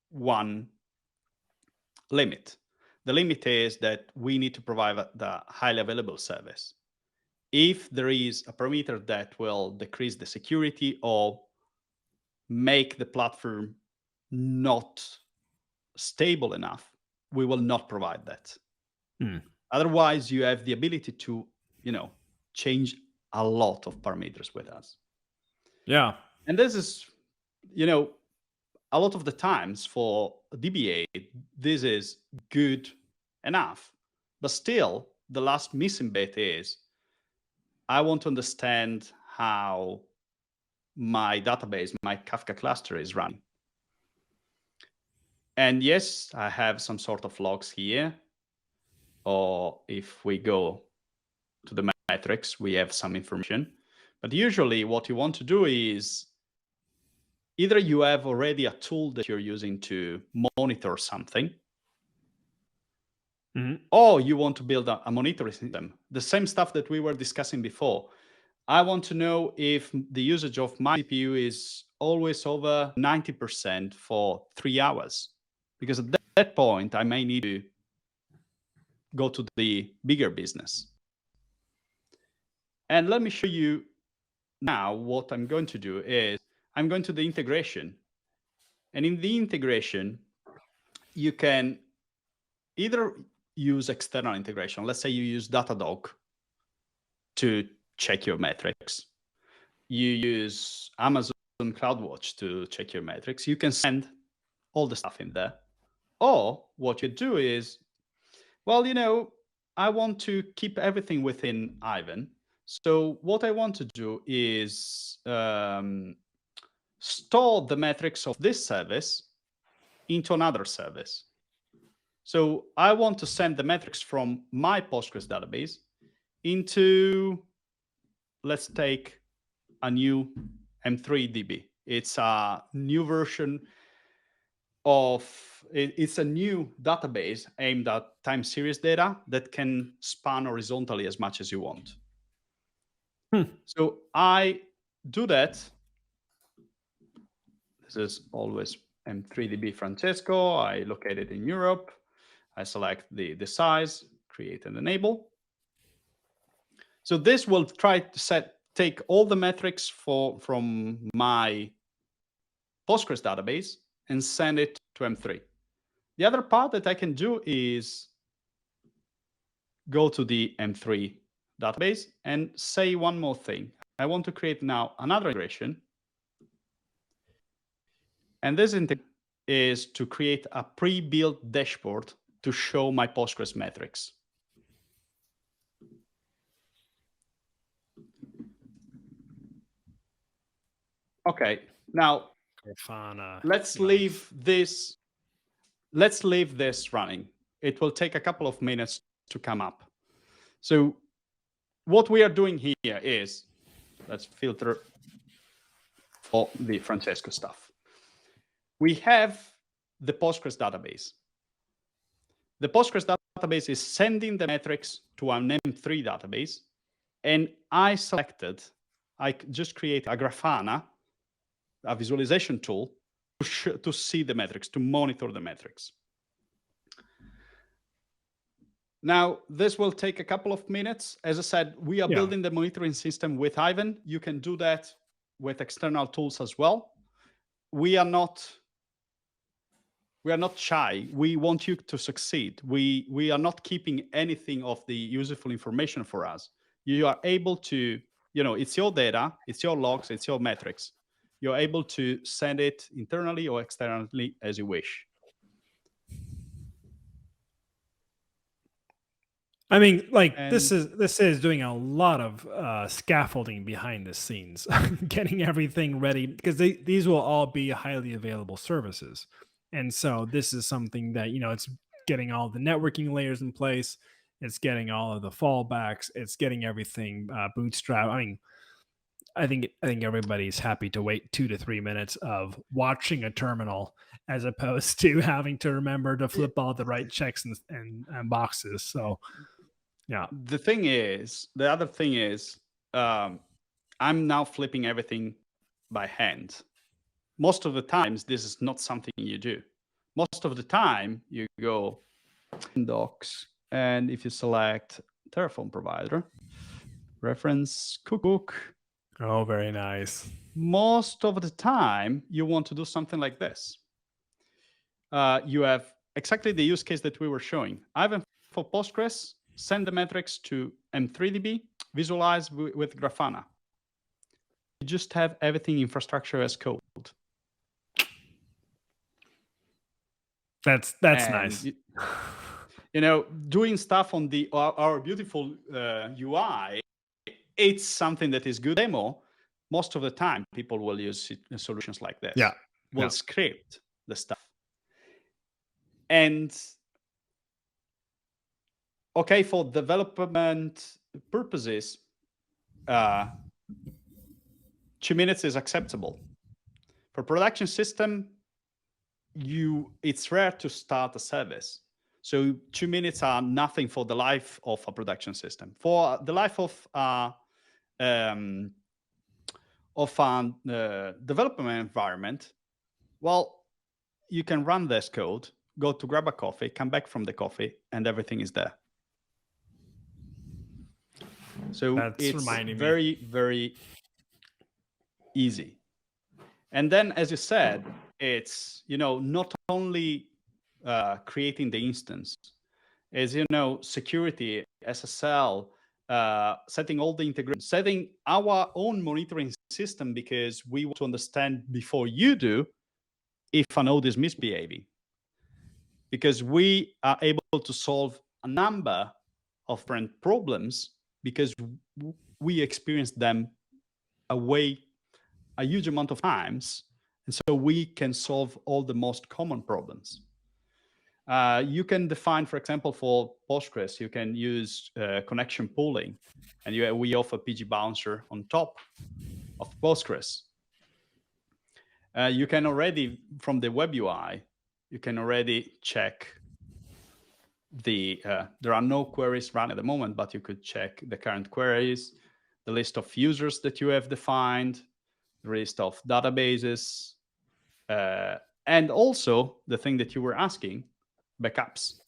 one limit. The limit is that we need to provide the highly available service. If there is a parameter that will decrease the security or make the platform not stable enough, we will not provide that. Otherwise, you have the ability to, change a lot of parameters with us. Yeah. And this is, a lot of the times for DBA, this is good enough. But still, the last missing bit is I want to understand how my database, my Kafka cluster is running. And yes, I have some sort of logs here. Or if we go to the metrics, we have some information. But usually what you want to do is either you have already a tool that you're using to monitor something, or you want to build a monitoring system. The same stuff that we were discussing before. I want to know if the usage of my CPU is always over 90% for 3 hours. Because at that point, I may need to go to the bigger business. And let me show you now what I'm going to do is I'm going to the integration. And in the integration, you can either use external integration. Let's say you use Datadog to check your metrics. You use Amazon CloudWatch to check your metrics. You can send all the stuff in there. Or what you do is, well, I want to keep everything within Aiven. So what I want to do is store the metrics of this service into another service. So I want to send the metrics from my Postgres database into, let's take a new M3DB. It's a new version it's a new database aimed at time series data that can span horizontally as much as you want. So I do that. This is always M3DB Francesco. I locate it in Europe. I select the size, create and enable. So this will try to take all the metrics from my Postgres database and send it to M3. The other part that I can do is go to the M3 database and say one more thing. I want to create now another integration. And this integration is to create a pre-built dashboard to show my Postgres metrics. Okay, now Grafana. Let's leave this running. It will take a couple of minutes to come up. So what we are doing here is, let's filter for the Francesco stuff. We have the Postgres database. The Postgres database is sending the metrics to an M3 database, and I just create a Grafana, a visualization tool, to see the metrics, to monitor the metrics. Now, this will take a couple of minutes. As I said, we are building the monitoring system with Aiven. You can do that with external tools as well. We are not shy. We want you to succeed. We are not keeping anything of the useful information for us. You are able to, it's your data, it's your logs, it's your metrics. You're able to send it internally or externally as you wish. I mean, this is doing a lot of scaffolding behind the scenes, getting everything ready, because these will all be highly available services. And so this is something that, it's getting all the networking layers in place. It's getting all of the fallbacks. It's getting everything bootstrapped. I mean, I think everybody's happy to wait 2 to 3 minutes of watching a terminal as opposed to having to remember to flip all the right checks and boxes. So, yeah. The other thing is, I'm now flipping everything by hand. Most of the times, this is not something you do. Most of the time, you go in docs, and if you select Terraform provider, reference cook. Oh, very nice. Most of the time, you want to do something like this. You have exactly the use case that we were showing. Aiven for Postgres, send the metrics to M3DB, visualize with Grafana. You just have everything infrastructure as code. That's nice. Doing stuff on our beautiful UI, it's something that is good demo. Most of the time, people will use solutions like this. Yeah. Will script the stuff. And okay, for development purposes, 2 minutes is acceptable. For production system, it's rare to start a service. So 2 minutes are nothing for the life of a production system. For the life of a development environment, well, you can run this code, go to grab a coffee, come back from the coffee, and everything is there. So it's very, very easy. And then, as you said, it's not only creating the instance, as security, SSL, setting all the integration, setting our own monitoring system, because we want to understand before you do if a node is misbehaving, because we are able to solve a number of different problems because we experienced them a huge amount of times, and so we can solve all the most common problems. You can define, for example, for Postgres, you can use connection pooling, and we offer PG Bouncer on top of Postgres. You can already, from the web UI, you can already check there are no queries run at the moment, but you could check the current queries, the list of users that you have defined, the list of databases, and also the thing that you were asking, backups.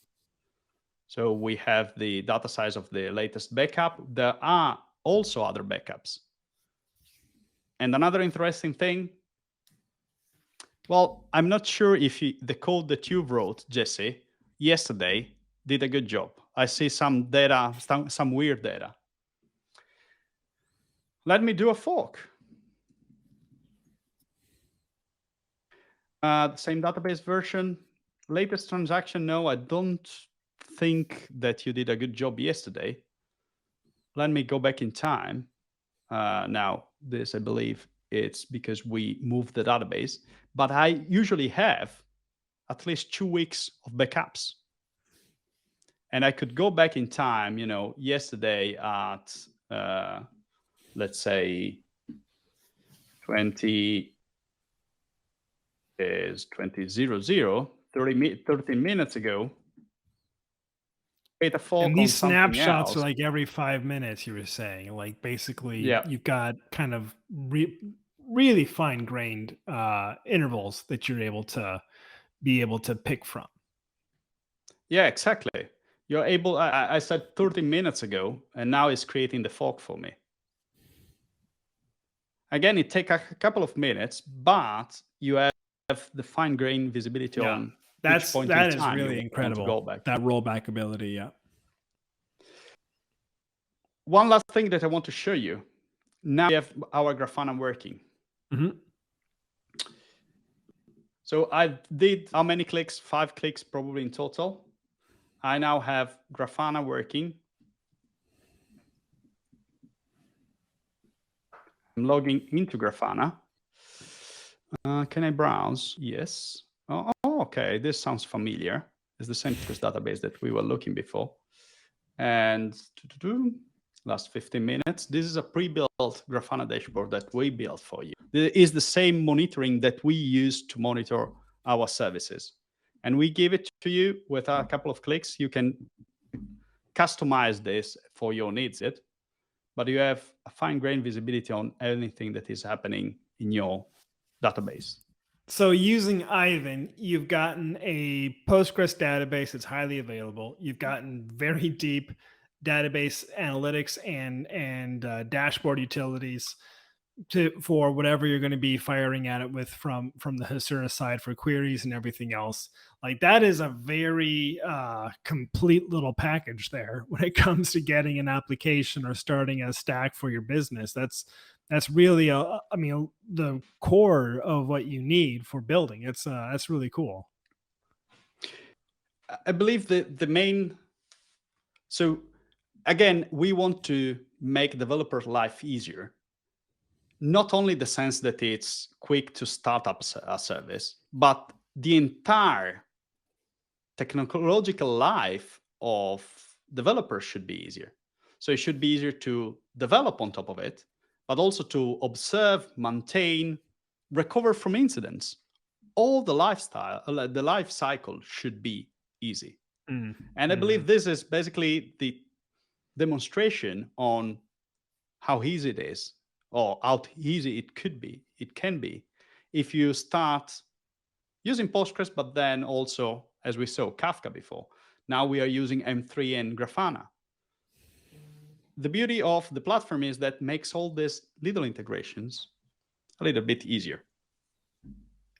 So we have the data size of the latest backup. There are also other backups. And another interesting thing, well, I'm not sure if the code that you wrote, Jesse, yesterday did a good job. I see some data, some weird data. Let me do a fork. Same database version. Latest transaction, no, I don't think that you did a good job yesterday. Let me go back in time. Now, this, I believe, it's because we moved the database, but I usually have at least 2 weeks of backups. And I could go back in time, yesterday at, let's say, 20 is 20:00, 13 minutes ago. And these snapshots are like every 5 minutes, you were saying, like basically you've got kind of really fine-grained intervals that you're able to pick from. Yeah, exactly. You're able, I said 30 minutes ago, and now it's creating the fork for me. Again, it takes a couple of minutes, but you have the fine-grained visibility on each point in time. That is really incredible, that rollback ability, yeah. One last thing that I want to show you. Now we have our Grafana working. Mm-hmm. So I did how many clicks? 5 clicks probably in total. I now have Grafana working. I'm logging into Grafana. Can I browse? Yes. Oh, okay. This sounds familiar. It's the same database that we were looking before. And last 15 minutes. This is a pre-built Grafana dashboard that we built for you. It is the same monitoring that we use to monitor our services. And we give it to you with a couple of clicks. You can customize this for your needs, but you have a fine-grained visibility on anything that is happening in your database. So using Aiven, you've gotten a Postgres database that's highly available. You've gotten very deep database analytics and dashboard utilities for whatever you're going to be firing at it with from the Hasura side for queries and everything else. Like that is a very complete little package there when it comes to getting an application or starting a stack for your business. That's really the core of what you need for building. That's really cool. I believe the main, so again, we want to make developer life easier. Not only the sense that it's quick to start up a service, but the entire technological life of developers should be easier. So it should be easier to develop on top of it, but also to observe, maintain, recover from incidents. All the the life cycle should be easy. And I believe this is basically the demonstration on how easy it is, or how easy it can be, if you start using Postgres, but then also, as we saw, Kafka before. Now we are using M3 and Grafana. The beauty of the platform is that makes all these little integrations a little bit easier.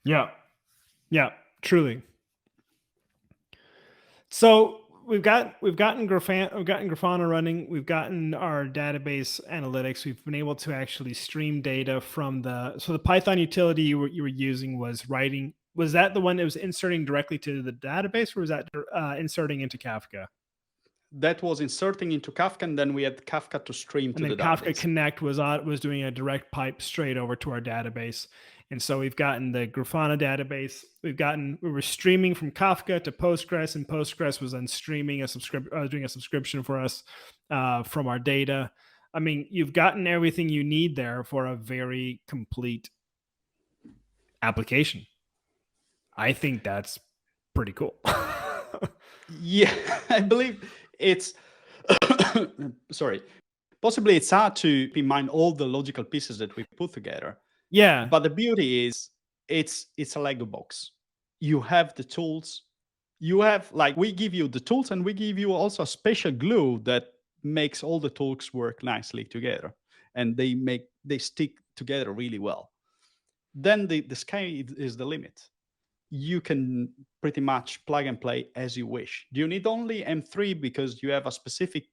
Yeah, truly. So we've gotten Grafana running. We've gotten our database analytics. We've been able to actually stream data from the Python utility you were using was writing. Was that the one that was inserting directly to the database, or was that inserting into Kafka? That was inserting into Kafka, and then we had Kafka to stream to the database. Kafka Connect was doing a direct pipe straight over to our database. And so we've gotten the Grafana database. We were streaming from Kafka to Postgres, and Postgres was then streaming doing a subscription for us from our data. I mean, you've gotten everything you need there for a very complete application. I think that's pretty cool. Yeah, I believe it's sorry. Possibly it's hard to keep in mind all the logical pieces that we put together. Yeah. But the beauty is it's a Lego box. You have the tools. You have, like, we give you the tools, and we give you also a special glue that makes all the tools work nicely together, and they stick together really well. Then the sky is the limit. You can pretty much plug and play as you wish. Do you need only M3 because you have a specific,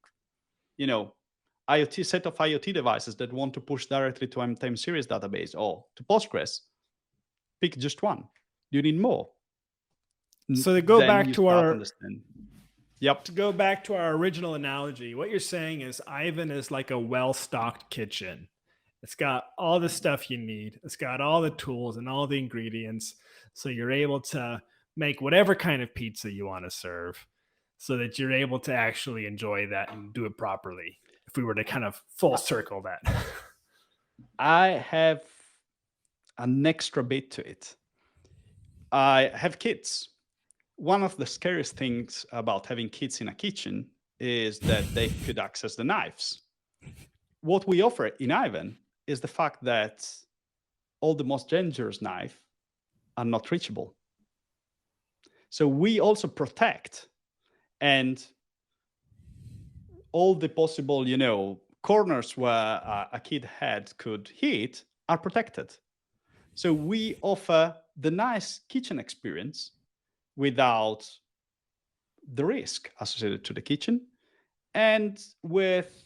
IoT set of IoT devices that want to push directly to M-time series database or to Postgres? Pick just one. Do you need more? So to go back to our Yep. To go back to our original analogy, what you're saying is Aiven is like a well-stocked kitchen. It's got all the stuff you need. It's got all the tools and all the ingredients. So you're able to make whatever kind of pizza you want to serve so that you're able to actually enjoy that and do it properly. If we were to kind of full circle that. I have an extra bit to it. I have kids. One of the scariest things about having kids in a kitchen is that they could access the knives. What we offer in Aiven is the fact that all the most dangerous knives are not reachable. So we also protect, and all the possible, corners where a kid head could hit are protected. So we offer the nice kitchen experience without the risk associated to the kitchen, and with,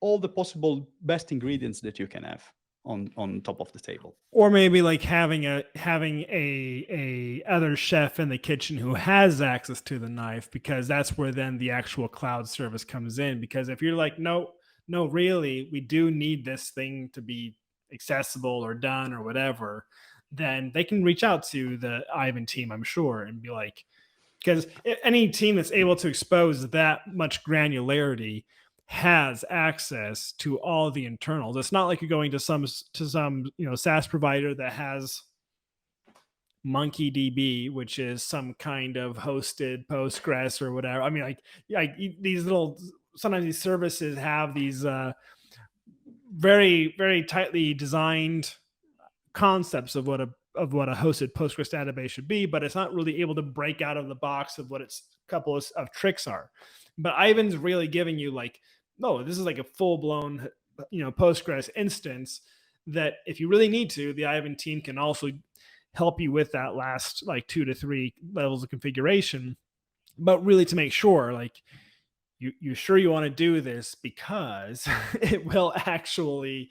all the possible best ingredients that you can have on top of the table. Or maybe like having a other chef in the kitchen who has access to the knife, because that's where then the actual cloud service comes in. Because if you're like, no, really, we do need this thing to be accessible or done or whatever, then they can reach out to the Aiven team, I'm sure, and be like, because any team that's able to expose that much granularity has access to all the internals. It's not like you're going to some SaaS provider that has MonkeyDB, which is some kind of hosted Postgres or whatever. I mean, like these little sometimes these services have these very, very tightly designed concepts of what a hosted Postgres database should be, but it's not really able to break out of the box of what its couple of tricks are. But Aiven's really giving you like, no, this is like a full blown, Postgres instance that if you really need to, the Aiven team can also help you with that last like 2 to 3 levels of configuration. But really to make sure, like, you're sure you want to do this because it will actually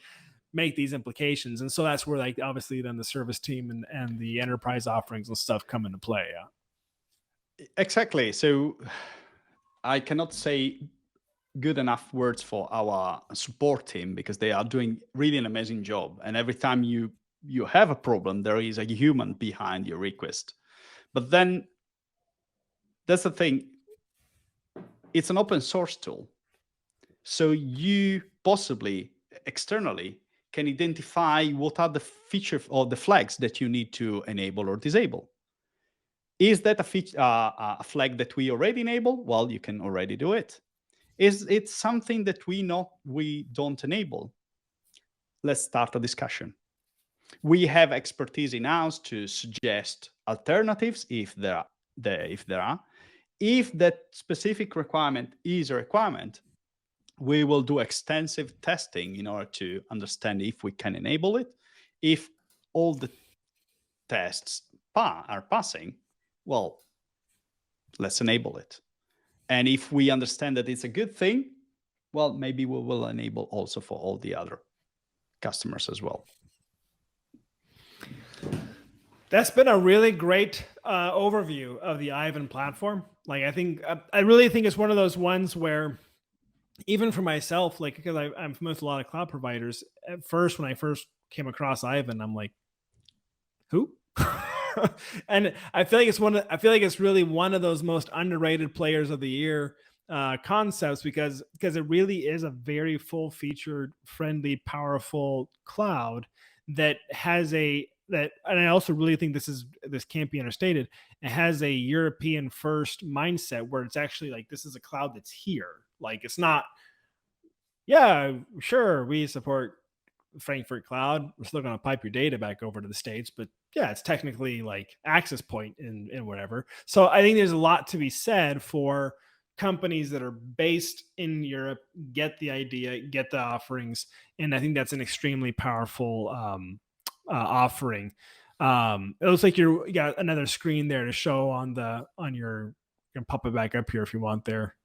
make these implications. And so that's where, like, obviously then the service team and the enterprise offerings and stuff come into play. Yeah. Exactly. So I cannot say good enough words for our support team, because they are doing really an amazing job. And every time you have a problem, there is a human behind your request. But then that's the thing. It's an open source tool. So you possibly externally can identify what are the features or the flags that you need to enable or disable. Is that a flag that we already enable? Well, you can already do it. Is it something that we don't enable? Let's start a discussion. We have expertise in-house to suggest alternatives if there are. If that specific requirement is a requirement, we will do extensive testing in order to understand if we can enable it. If all the tests are passing, well, let's enable it. And if we understand that it's a good thing, well, maybe we will enable also for all the other customers as well. That's been a really great overview of the Aiven platform. Like, I really think it's one of those ones where, even for myself, like, because I'm familiar with a lot of cloud providers, at first, when I first came across Aiven, I'm like, who? And I feel like it's really one of those most underrated players of the year concepts, because it really is a very full featured, friendly, powerful cloud that has and I also really think this can't be understated. It has a European first mindset, where it's actually like, this is a cloud that's here. Like, it's not, yeah, sure, we support Frankfurt Cloud. We're still going to pipe your data back over to the States, but yeah, it's technically like access point and whatever. So I think there's a lot to be said for companies that are based in Europe, get the idea, get the offerings. And I think that's an extremely powerful offering. It looks like you got another screen there to show on your, you can pop it back up here if you want there.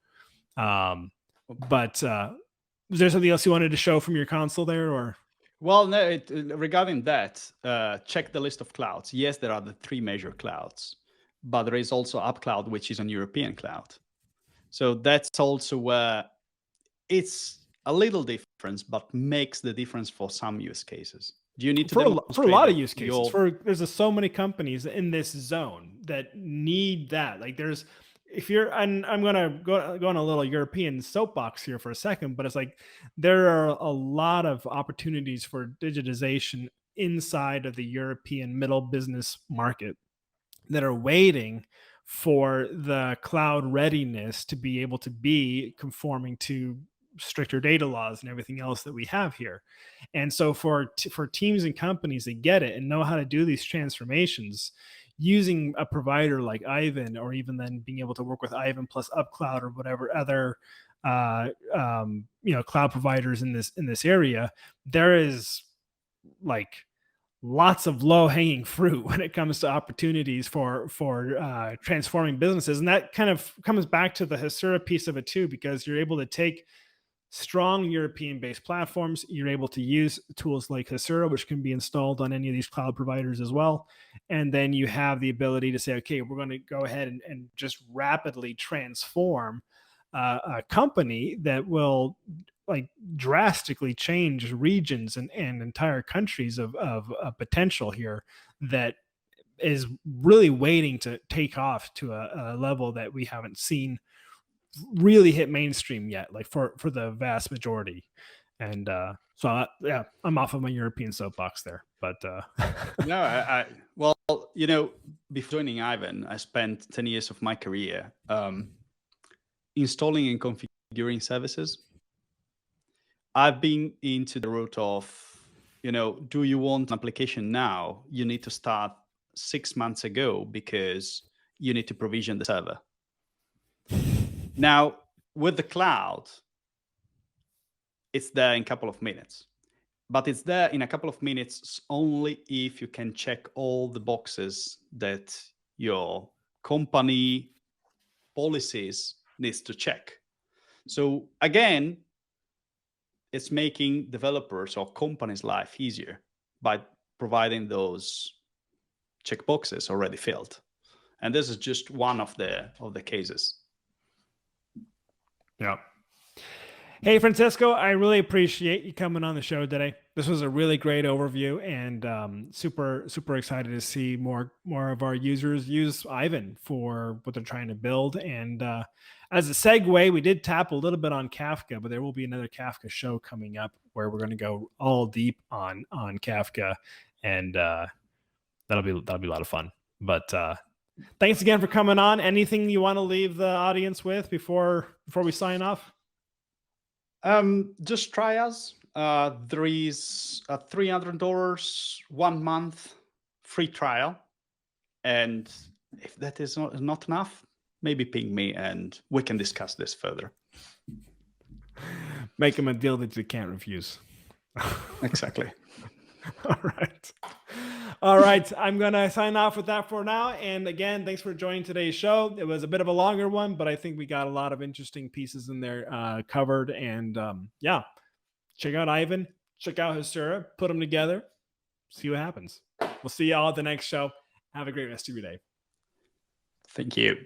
But was there something else you wanted to show from your console there, or? Well, no, regarding that, check the list of clouds. Yes, there are the 3 major clouds, but there is also UpCloud, which is an European cloud. So that's also where it's a little difference, but makes the difference for some use cases. Do you need to for a lot of use cases? There's so many companies in this zone that need that. Like, there's, if you're, and I'm gonna go on a little European soapbox here for a second, but it's like, there are a lot of opportunities for digitization inside of the European middle business market that are waiting for the cloud readiness to be able to be conforming to stricter data laws and everything else that we have here. And so for teams and companies that get it and know how to do these transformations, using a provider like Aiven, or even then being able to work with Aiven plus UpCloud or whatever other cloud providers in this area, there is like lots of low-hanging fruit when it comes to opportunities for transforming businesses. And that kind of comes back to the Hasura piece of it too, because you're able to take strong European-based platforms. You're able to use tools like Hasura, which can be installed on any of these cloud providers as well. And then you have the ability to say, okay, we're going to go ahead and just rapidly transform a company that will like drastically change regions and entire countries of potential here, that is really waiting to take off to a level that we haven't seen really hit mainstream yet, like for the vast majority. And so yeah, I'm off of my European soapbox there, but no, well, before joining Aiven, I spent 10 years of my career installing and configuring configuring services. I've been into the route of, do you want an application now? You need to start 6 months ago because you need to provision the server. Now, with the cloud, it's there in a couple of minutes. But it's there in a couple of minutes only if you can check all the boxes that your company policies needs to check. So again, it's making developers or companies' life easier by providing those checkboxes already filled. And this is just one of the cases. Yeah. Hey, Francesco, I really appreciate you coming on the show today. This was a really great overview, and super excited to see more of our users use Aiven for what they're trying to build. And as a segue, we did tap a little bit on Kafka, but there will be another Kafka show coming up where we're going to go all deep on Kafka, and that'll be a lot of fun. But thanks again for coming on. Anything you want to leave the audience with before we sign off? Just try us. There is a $300 1 month free trial, and if that is not enough, maybe ping me and we can discuss this further. Make them a deal that you can't refuse. Exactly. All right. I'm going to sign off with that for now. And again, thanks for joining today's show. It was a bit of a longer one, but I think we got a lot of interesting pieces in there covered. And yeah, check out Aiven, check out Hasura, put them together, see what happens. We'll see you all at the next show. Have a great rest of your day. Thank you.